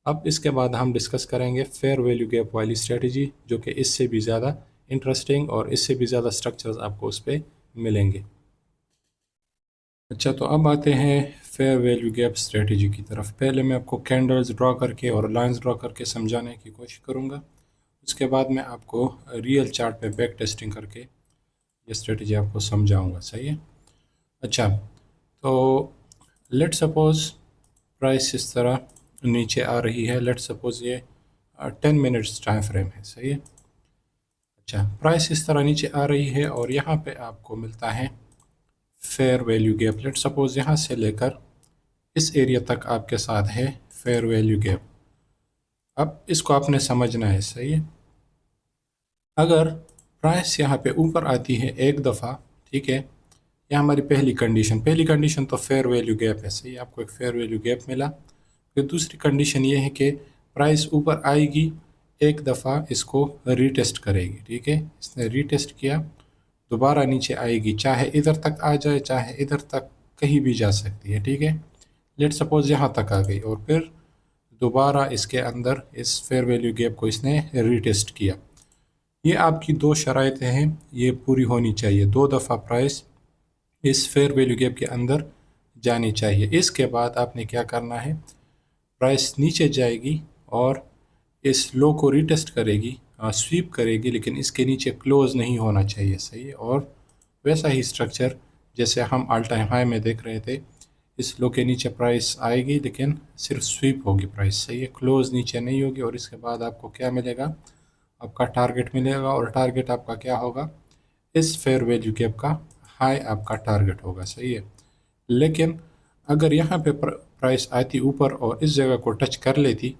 अब इसके बाद हम डिस्कस करेंगे फेयर वैल्यू गैप वाली स्ट्रेटजी, जो कि इससे भी ज़्यादा इंटरेस्टिंग और इससे भी ज़्यादा स्ट्रक्चर्स आपको उस पर मिलेंगे। अच्छा, तो अब आते हैं फेयर वैल्यू गैप स्ट्रेटजी की तरफ। पहले मैं आपको कैंडल्स ड्रॉ करके और लाइंस ड्रॉ करके समझाने की कोशिश करूँगा। उसके बाद मैं आपको रियल चार्ट पे बैक टेस्टिंग करके ये स्ट्रेटजी आपको समझाऊंगा। सही है। अच्छा, तो लेट सपोज़ प्राइस इस तरह नीचे आ रही है। लेट सपोज़ ये 10 मिनट्स टाइम फ्रेम है। सही है। अच्छा, प्राइस इस तरह नीचे आ रही है और यहाँ पे आपको मिलता है fair value gap. Late suppose यहाँ से लेकर इस एरिया तक आपके साथ है फेयर वैल्यू गैप। अब इसको आपने समझना है। सही है। अगर प्राइस यहाँ पे ऊपर आती है एक दफ़ा, ठीक है, यह हमारी पहली कंडीशन तो फेयर वैल्यू गैप है। सही, आपको एक फेयर वैल्यू गैप मिला। फिर दूसरी कंडीशन ये है कि प्राइस ऊपर आएगी, एक दफ़ा इसको रीटेस्ट करेगी। ठीक है, इसने रीटेस्ट किया, दोबारा नीचे आएगी, चाहे इधर तक आ जाए चाहे इधर तक, कहीं भी जा सकती है। ठीक है, लेट सपोज़ यहाँ तक आ गई और फिर दोबारा इसके अंदर इस फेयर वैल्यू गैप को इसने रीटेस्ट किया। ये आपकी दो शराइतें हैं, ये पूरी होनी चाहिए। दो दफ़ा प्राइस इस फेयर वैल्यू गैप के अंदर जानी चाहिए। इसके बाद आपने क्या करना है, प्राइस नीचे जाएगी और इस लो को रीटेस्ट करेगी, स्वीप करेगी, लेकिन इसके नीचे क्लोज नहीं होना चाहिए। सही है। और वैसा ही स्ट्रक्चर जैसे हम ऑल टाइम हाई में देख रहे थे, इस लो के नीचे प्राइस आएगी लेकिन सिर्फ स्वीप होगी प्राइस। सही है, क्लोज नीचे नहीं होगी। और इसके बाद आपको क्या मिलेगा, आपका टारगेट मिलेगा। और टारगेट आपका क्या होगा, इस फेयर वैल्यू गैप का हाई आपका टारगेट होगा। सही है। लेकिन अगर यहाँ पे प्राइस आती ऊपर और इस जगह को टच कर लेती,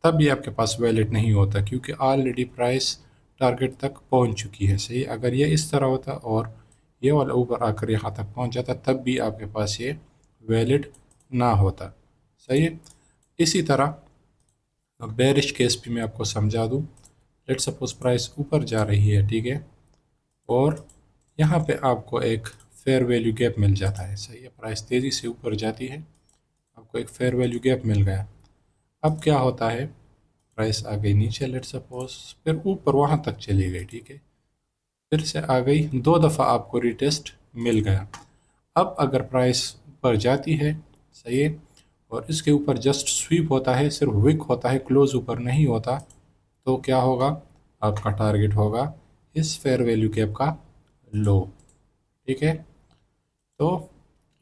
तब भी आपके पास वैलिड नहीं होता, क्योंकि ऑलरेडी प्राइस टारगेट तक पहुँच चुकी है। सही, अगर ये इस तरह होता और ये वाला ऊपर आकर यहाँ तक पहुँच जाता, तब भी आपके पास ये वैलिड ना होता। सही है। इसी तरह बेरिश केस भी मैं आपको समझा दूँ। लेट सपोज प्राइस ऊपर जा रही है, ठीक है, और यहाँ पे आपको एक फेयर वैल्यू गैप मिल जाता है। सही है, प्राइस तेज़ी से ऊपर जाती है, आपको एक फेयर वैल्यू गैप मिल गया। अब क्या होता है, प्राइस आ गई नीचे लेट सपोज, फिर ऊपर वहाँ तक चली गई। ठीक है, फिर से आ गई, दो दफ़ा आपको रिटेस्ट मिल गया। अब अगर प्राइस ऊपर जाती है, सही है, और इसके ऊपर जस्ट स्वीप होता है, सिर्फ विक होता है, क्लोज ऊपर नहीं होता, तो क्या होगा, आपका टारगेट होगा इस फेयर वैल्यू गैप का लो। ठीक है, तो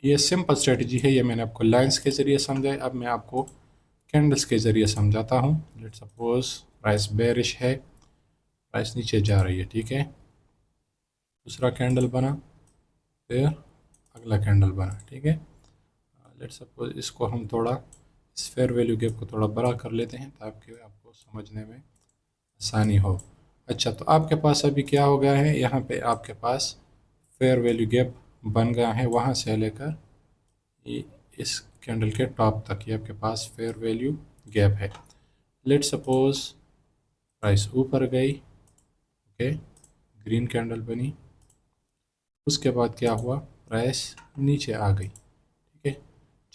ये सिंपल स्ट्रेटजी है। ये मैंने आपको लाइंस के ज़रिए समझाया। अब मैं आपको कैंडल्स के ज़रिए समझाता हूँ। लेट सपोज प्राइस बेरिश है, प्राइस नीचे जा रही है। ठीक है, दूसरा कैंडल बना, फिर अगला कैंडल बना। ठीक है, लेट सपोज इसको हम थोड़ा, इस फेयर वैल्यू गैप को थोड़ा बड़ा कर लेते हैं ताकि आपको समझने में आसानी हो। अच्छा, तो आपके पास अभी क्या हो गया है, यहाँ पे आपके पास फेयर वैल्यू गैप बन गया है। वहाँ से लेकर ये इस कैंडल के टॉप तक ये आपके पास फेयर वैल्यू गैप है। लेट सपोज प्राइस ऊपर गई, ओके, ग्रीन कैंडल बनी, उसके बाद क्या हुआ, प्राइस नीचे आ गई। ठीक है,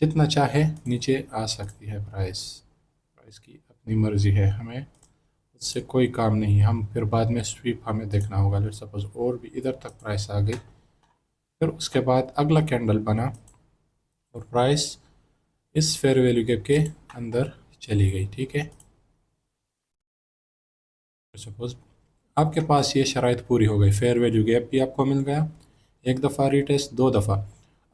जितना चाहे नीचे आ सकती है प्राइस, प्राइस की अपनी मर्ज़ी है, हमें उससे कोई काम नहीं। हम फिर बाद में स्वीप हमें देखना होगा। लेट सपोज और भी इधर तक प्राइस आ गई, फिर उसके बाद अगला कैंडल बना और प्राइस इस फेयर वैल्यू गैप के अंदर चली गई। ठीक है, सपोज आपके पास ये शराइत पूरी हो गई, फेयर वैल्यू गैप भी आपको मिल गया, एक दफ़ा रीटेस्ट, दो दफ़ा।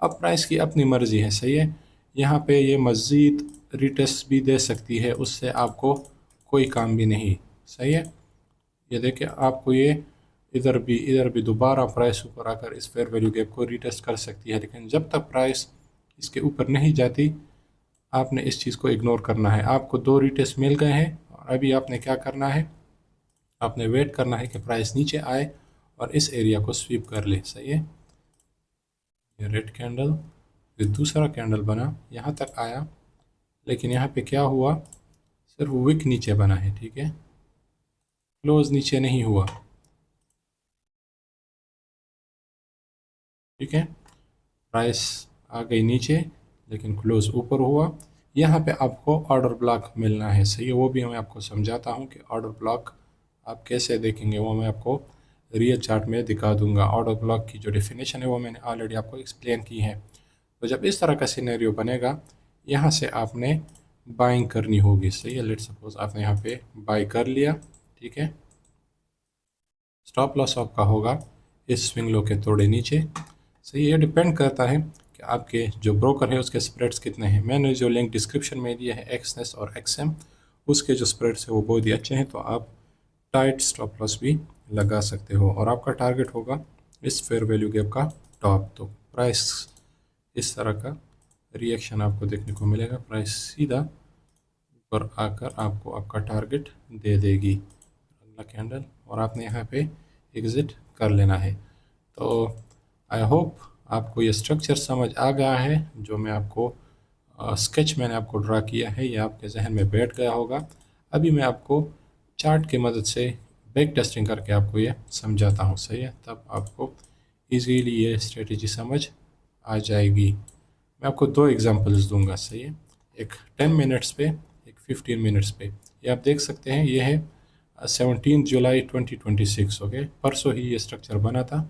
अब प्राइस की अपनी मर्ज़ी है। सही है, यहाँ पे ये मज़ीद रीटेस्ट भी दे सकती है, उससे आपको कोई काम भी नहीं। सही है, ये देखिए, आपको ये इधर भी दोबारा प्राइस ऊपर आकर इस फेयर वैल्यू गैप को रीटेस्ट कर सकती है, लेकिन जब तक प्राइस इसके ऊपर नहीं जाती, आपने इस चीज़ को इग्नोर करना है। आपको दो रीटेस्ट मिल गए हैं और अभी आपने क्या करना है, आपने वेट करना है कि प्राइस नीचे आए और इस एरिया को स्वीप कर ले। सही है, ये रेड कैंडल, फिर दूसरा कैंडल बना, यहाँ तक आया, लेकिन यहाँ पे क्या हुआ, सिर्फ विक नीचे बना है, ठीक है, क्लोज नीचे नहीं हुआ, ठीक है। प्राइस आ गई नीचे लेकिन क्लोज ऊपर हुआ। यहाँ पे आपको ऑर्डर ब्लॉक मिलना है, सही है, वो भी मैं आपको समझाता हूँ कि ऑर्डर ब्लॉक आप कैसे देखेंगे, वो मैं आपको रियल चार्ट में दिखा दूंगा। ऑर्डर ब्लॉक की जो डेफिनेशन है वो मैंने ऑलरेडी आपको एक्सप्लेन की है। तो जब इस तरह का सिनेरियो बनेगा, यहाँ से आपने बाइंग करनी होगी, सही है। लेट सपोज आपने यहाँ पे बाई कर लिया, ठीक है। स्टॉप लॉस आपका होगा इस स्विंग लो के थोड़े नीचे, सही है। ये डिपेंड करता है कि आपके जो ब्रोकर है उसके स्प्रेड्स कितने हैं। मैंने जो लिंक डिस्क्रिप्शन में दिया है एक्सनेस और एक्सएम, उसके जो स्प्रेड्स है वो बहुत ही अच्छे हैं, तो आप टाइट स्टॉप लॉस भी लगा सकते हो और आपका टारगेट होगा इस फेयर वैल्यू गैप का टॉप। तो प्राइस इस तरह का रिएक्शन आपको देखने को मिलेगा, प्राइस सीधा ऊपर आकर आपको आपका टारगेट दे देगी अगला कैंडल, और आपने यहाँ पे एग्ज़िट कर लेना है। तो आई होप आपको ये स्ट्रक्चर समझ आ गया है, जो मैं आपको स्केच मैंने आपको ड्रा किया है, ये आपके जहन में बैठ गया होगा। अभी मैं आपको चार्ट की मदद से बैक टेस्टिंग करके आपको ये समझाता हूँ, सही है, तब आपको इजीली ये स्ट्रेटजी समझ आ जाएगी। मैं आपको दो एग्जांपल्स दूंगा, सही है, एक 10 मिनट्स पे, एक 15 मिनट्स पे। ये आप देख सकते हैं, ये है 17 जुलाई 2026, ओके, परसों ही ये स्ट्रक्चर बना था।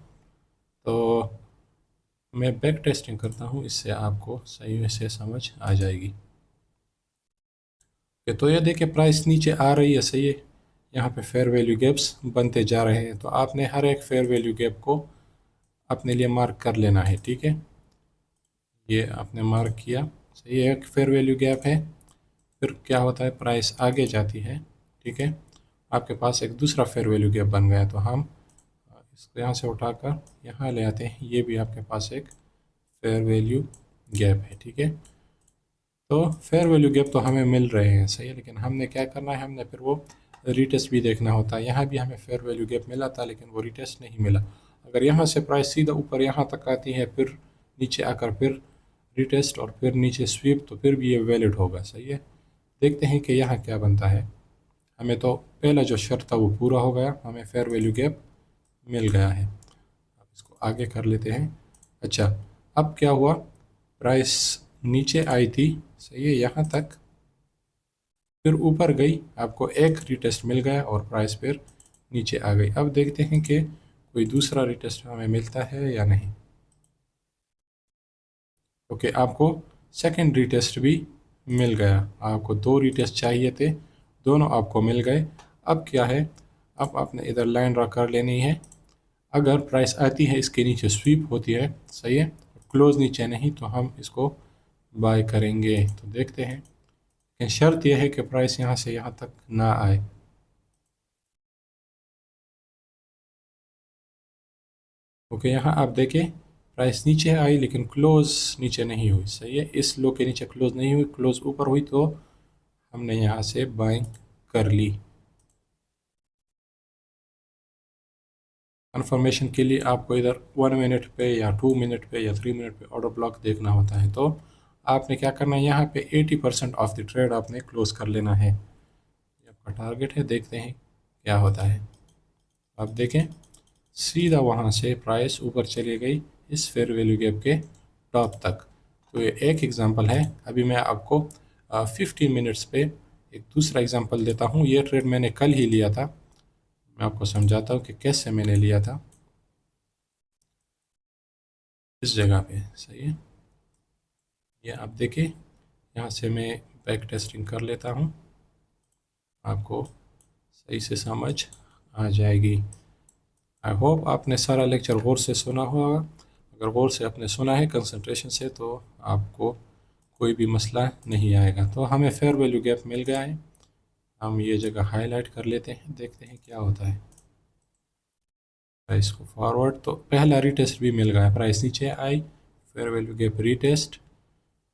तो मैं बैक टेस्टिंग करता हूँ, इससे आपको सही से समझ आ जाएगी। तो ये देखिए प्राइस नीचे आ रही है, सही है, यहाँ पे फेयर वैल्यू गैप्स बनते जा रहे हैं। तो आपने हर एक फेयर वैल्यू गैप को अपने लिए मार्क कर लेना है, ठीक है। ये आपने मार्क किया, सही है, एक फेयर वैल्यू गैप है। फिर क्या होता है, प्राइस आगे जाती है, ठीक है, आपके पास एक दूसरा फेयर वैल्यू गैप बन गया, तो हम इसको यहाँ से उठाकर यहाँ ले आते हैं। ये भी आपके पास एक फेयर वैल्यू गैप है, ठीक है। तो फेयर वैल्यू गैप तो हमें मिल रहे हैं, सही है, लेकिन हमने क्या करना है, हमने फिर वो रीटेस्ट भी देखना होता है। यहाँ भी हमें फेयर वैल्यू गैप मिला था लेकिन वो रीटेस्ट नहीं मिला। अगर यहाँ से प्राइस सीधा ऊपर यहाँ तक आती है, फिर नीचे आकर फिर रीटेस्ट और फिर नीचे स्वीप, तो फिर भी ये वैलिड होगा, सही है। देखते हैं कि यहाँ क्या बनता है। हमें तो पहला जो शर्त था वो पूरा हो गया, हमें फेयर वैल्यू गैप मिल गया है। अब इसको आगे कर लेते हैं। अच्छा, अब क्या हुआ, प्राइस नीचे आई थी, सही है, यहाँ तक, फिर ऊपर गई, आपको एक रिटेस्ट मिल गया और प्राइस फिर नीचे आ गई। अब देखते हैं कि कोई दूसरा रिटेस्ट हमें मिलता है या नहीं। ओके, आपको सेकंड रिटेस्ट भी मिल गया। आपको दो रिटेस्ट चाहिए थे, दोनों आपको मिल गए। अब क्या है, अब आपने इधर लाइन ड्रा कर लेनी है। अगर प्राइस आती है इसके नीचे स्वीप होती है, सही है, क्लोज नीचे नहीं, तो हम इसको बाय करेंगे। तो देखते हैं, लेकिन शर्त यह है कि प्राइस यहाँ से यहाँ तक ना आए। ओके, यहाँ आप देखें प्राइस नीचे आई लेकिन क्लोज नीचे नहीं हुई, सही है, इस लो के नीचे क्लोज नहीं हुई, क्लोज ऊपर हुई, तो हमने यहाँ से बाइंग कर ली। कन्फर्मेशन के लिए आपको इधर 1 मिनट पे या 2 मिनट पे या 3 मिनट पे ऑर्डर ब्लॉक देखना होता है। तो आपने क्या करना है, यहाँ पे 80% ऑफ द ट्रेड आपने क्लोज कर लेना है। ये आपका टारगेट है, देखते हैं क्या होता है। आप देखें सीधा वहाँ से प्राइस ऊपर चली गई इस फेयर वैल्यू गैप के टॉप तक। तो ये एक एग्जांपल है। अभी मैं आपको 15 मिनट्स पे एक दूसरा एग्जांपल देता हूँ। ये ट्रेड मैंने कल ही लिया था, मैं आपको समझाता हूँ कि कैसे मैंने लिया था इस जगह पे, सही है। ये आप देखिए, यहाँ से मैं बैक टेस्टिंग कर लेता हूँ, आपको सही से समझ आ जाएगी। आई होप आपने सारा लेक्चर गौर से सुना होगा। अगर गौर से आपने सुना है कंसंट्रेशन से, तो आपको कोई भी मसला नहीं आएगा। तो हमें फेयर वैल्यू गैप मिल गया है, हम ये जगह हाईलाइट कर लेते हैं, देखते हैं क्या होता है। प्राइस को फॉरवर्ड, तो पहला रीटेस्ट भी मिल गया, प्राइस नीचे आई, फेयर वैल्यू गैप रीटेस्ट,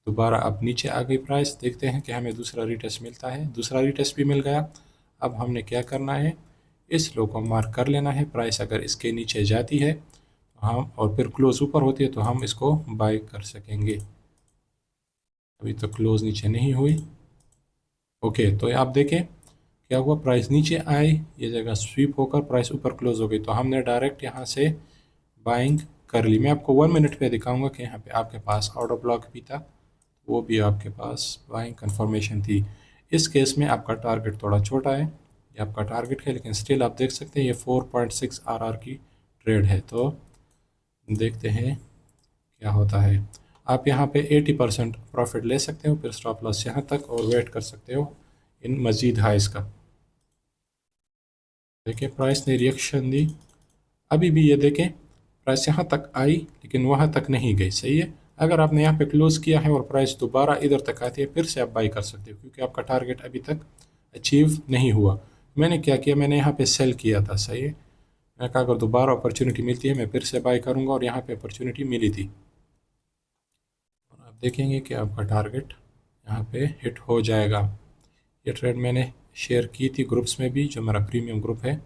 दोबारा अब नीचे आ गई प्राइस। देखते हैं कि हमें दूसरा रीटेस्ट मिलता है, दूसरा रीटेस्ट भी मिल गया। अब हमने क्या करना है, इस लो को मार्क कर लेना है। प्राइस अगर इसके नीचे जाती है तो हम, और फिर क्लोज ऊपर होती है, तो हम इसको बाय कर सकेंगे। अभी तो क्लोज नीचे नहीं हुई। ओके, तो आप देखें क्या हुआ, प्राइस नीचे आई, ये जगह स्वीप होकर प्राइस ऊपर क्लोज हो गई, तो हमने डायरेक्ट यहाँ से बाइंग कर ली। मैं आपको 1 मिनट पे दिखाऊंगा कि यहाँ पे आपके पास ऑर्डर ब्लॉक भी था, वो भी आपके पास बाइंग कंफर्मेशन थी। इस केस में आपका टारगेट थोड़ा छोटा है, ये आपका टारगेट है, लेकिन स्टिल आप देख सकते हैं ये 4.6 आरआर की ट्रेड है। तो देखते हैं क्या होता है। आप यहाँ पे 80% प्रॉफिट ले सकते हो, फिर स्टॉप लॉस यहाँ तक, और वेट कर सकते हो इन मज़ीद हाइस का। देखिए प्राइस ने रिएक्शन दी, अभी भी ये देखें प्राइस यहाँ तक आई लेकिन वहाँ तक नहीं गई। सही है, अगर आपने यहाँ पे क्लोज किया है और प्राइस दोबारा इधर तक आती है, फिर से आप बाई कर सकते हो, क्योंकि आपका टारगेट अभी तक अचीव नहीं हुआ। मैंने क्या किया, मैंने यहाँ पे सेल किया था। सही है, मैं कहा अगर दोबारा अपॉर्चुनिटी मिलती है मैं फिर से बाई करूँगा, और यहाँ पे अपॉर्चुनिटी मिली थी। और आप देखेंगे कि आपका टारगेट यहाँ पे हिट हो जाएगा। ये ट्रेड मैंने शेयर की थी ग्रुप्स में भी, जो मेरा प्रीमियम ग्रुप है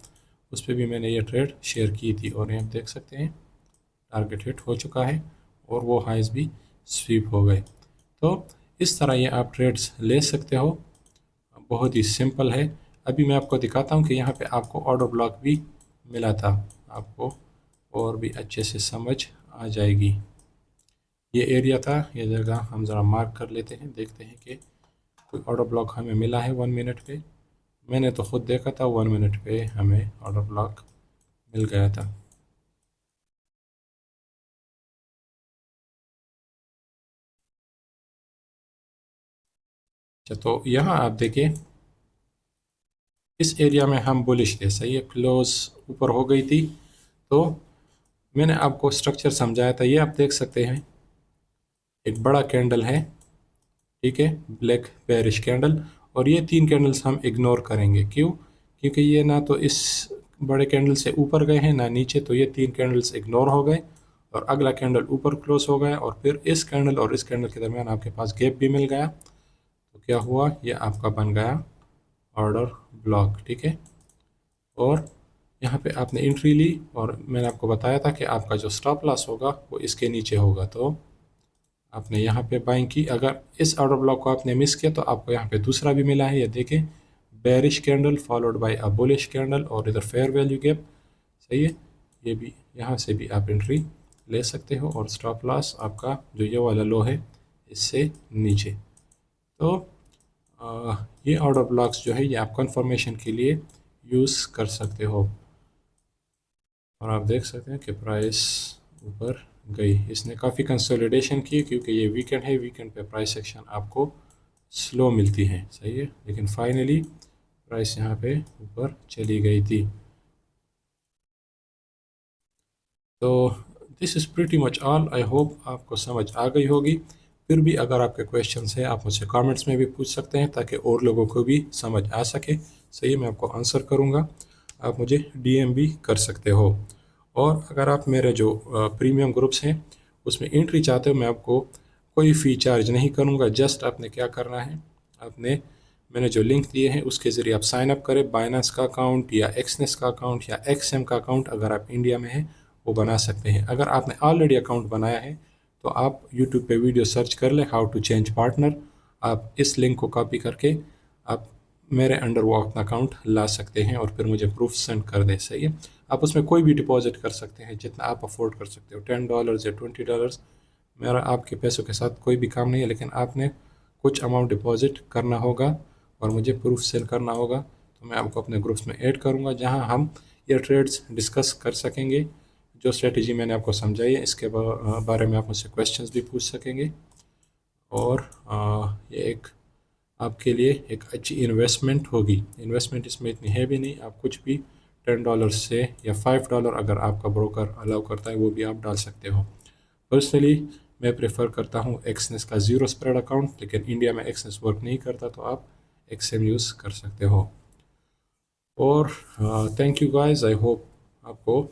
उस पर भी मैंने ये ट्रेड शेयर की थी, और यहाँ देख सकते हैं टारगेट हिट हो चुका है और वो हाइज भी स्वीप हो गए। तो इस तरह ये आप ट्रेड्स ले सकते हो, बहुत ही सिंपल है। अभी मैं आपको दिखाता हूँ कि यहाँ पे आपको ऑर्डर ब्लॉक भी मिला था, आपको और भी अच्छे से समझ आ जाएगी। ये एरिया था, ये जगह हम ज़रा मार्क कर लेते हैं, देखते हैं कि कोई ऑर्डर ब्लॉक हमें मिला है 1 मिनट पे। मैंने तो ख़ुद देखा था 1 मिनट पे हमें ऑर्डर ब्लॉक मिल गया था। अच्छा, तो यहाँ आप देखिए इस एरिया में हम बुलिश थे। सही है, क्लोज ऊपर हो गई थी, तो मैंने आपको स्ट्रक्चर समझाया था। ये आप देख सकते हैं एक बड़ा कैंडल है, ठीक है, ब्लैक बेरिश कैंडल, और ये 3 कैंडल्स हम इग्नोर करेंगे। क्यों? क्योंकि ये ना तो इस बड़े कैंडल से ऊपर गए हैं ना नीचे, तो ये 3 कैंडल्स इग्नोर हो गए, और अगला कैंडल ऊपर क्लोज हो गया, और फिर इस कैंडल और इस कैंडल के दरमियान आपके पास गैप भी मिल गया। तो क्या हुआ, ये आपका बन गया ऑर्डर ब्लॉक। ठीक है, और यहाँ पे आपने एंट्री ली, और मैंने आपको बताया था कि आपका जो स्टॉप लॉस होगा वो इसके नीचे होगा, तो आपने यहाँ पे बाइंग की। अगर इस ऑर्डर ब्लॉक को आपने मिस किया तो आपको यहाँ पे दूसरा भी मिला है, ये देखें, bearish candle followed by a bullish candle, और इधर फेयर वैल्यू गैप। सही है, ये भी यहाँ से भी आप एंट्री ले सकते हो, और स्टॉप लॉस आपका जो ये वाला लो है इससे नीचे। तो ये ऑर्डर ब्लॉक्स जो है ये आप कंफर्मेशन के लिए यूज़ कर सकते हो। और आप देख सकते हैं कि प्राइस ऊपर गई, इसने काफ़ी कंसोलिडेशन की, क्योंकि ये वीकेंड है, वीकेंड पे प्राइस एक्शन आपको स्लो मिलती है। सही है, लेकिन फाइनली प्राइस यहाँ पे ऊपर चली गई थी। तो this is pretty much all, I hope आपको समझ आ गई होगी। फिर भी अगर आपके क्वेश्चंस हैं आप मुझसे कमेंट्स में भी पूछ सकते हैं, ताकि और लोगों को भी समझ आ सके। सही, मैं आपको आंसर करूँगा, आप मुझे डीएम भी कर सकते हो। और अगर आप मेरे जो प्रीमियम ग्रुप्स हैं उसमें एंट्री चाहते हो, मैं आपको कोई फ़ी चार्ज नहीं करूँगा। जस्ट आपने क्या करना है, आपने मैंने जो लिंक दिए हैं उसके ज़रिए आप साइन अप करें। बाइनेंस का अकाउंट या एक्सनेस का अकाउंट या एक्सएम का अकाउंट अगर आप इंडिया में हैं वो बना सकते हैं। अगर आपने ऑलरेडी अकाउंट बनाया है तो आप यूट्यूब पे वीडियो सर्च कर लें हाउ टू चेंज पार्टनर। आप इस लिंक को कॉपी करके आप मेरे अंडर वो अपना अकाउंट ला सकते हैं, और फिर मुझे प्रूफ सेंड कर दें। सही है, आप उसमें कोई भी डिपॉजिट कर सकते हैं जितना आप अफोर्ड कर सकते हो, $10 या $20। मेरा आपके पैसों के साथ कोई भी काम नहीं है, लेकिन आपने कुछ अमाउंट डिपॉजिट करना होगा और मुझे प्रूफ सेंड करना होगा। तो मैं आपको अपने ग्रुप्स में ऐड करूँगा, जहाँ हम ये ट्रेड्स डिस्कस कर सकेंगे। जो स्ट्रेटजी मैंने आपको समझाई है इसके बारे में आप मुझसे क्वेश्चंस भी पूछ सकेंगे। और ये एक आपके लिए एक अच्छी इन्वेस्टमेंट होगी। इन्वेस्टमेंट इसमें इतनी है भी नहीं, आप कुछ भी $10 से या $5 अगर आपका ब्रोकर अलाउ करता है वो भी आप डाल सकते हो। पर्सनली मैं प्रेफर करता हूँ एक्सनेस का ज़ीरो स्प्रेड अकाउंट, लेकिन इंडिया में एक्सनेस वर्क नहीं करता, तो आप एक्सएम यूज़ कर सकते हो। और thank you guys, I hope आपको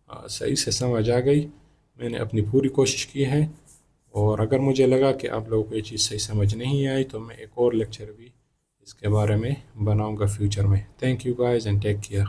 सही से समझ आ गई। मैंने अपनी पूरी कोशिश की है, और अगर मुझे लगा कि आप लोगों को ये चीज़ सही समझ नहीं आई तो मैं एक और लेक्चर भी इसके बारे में बनाऊंगा फ्यूचर में। Thank you guys and take care.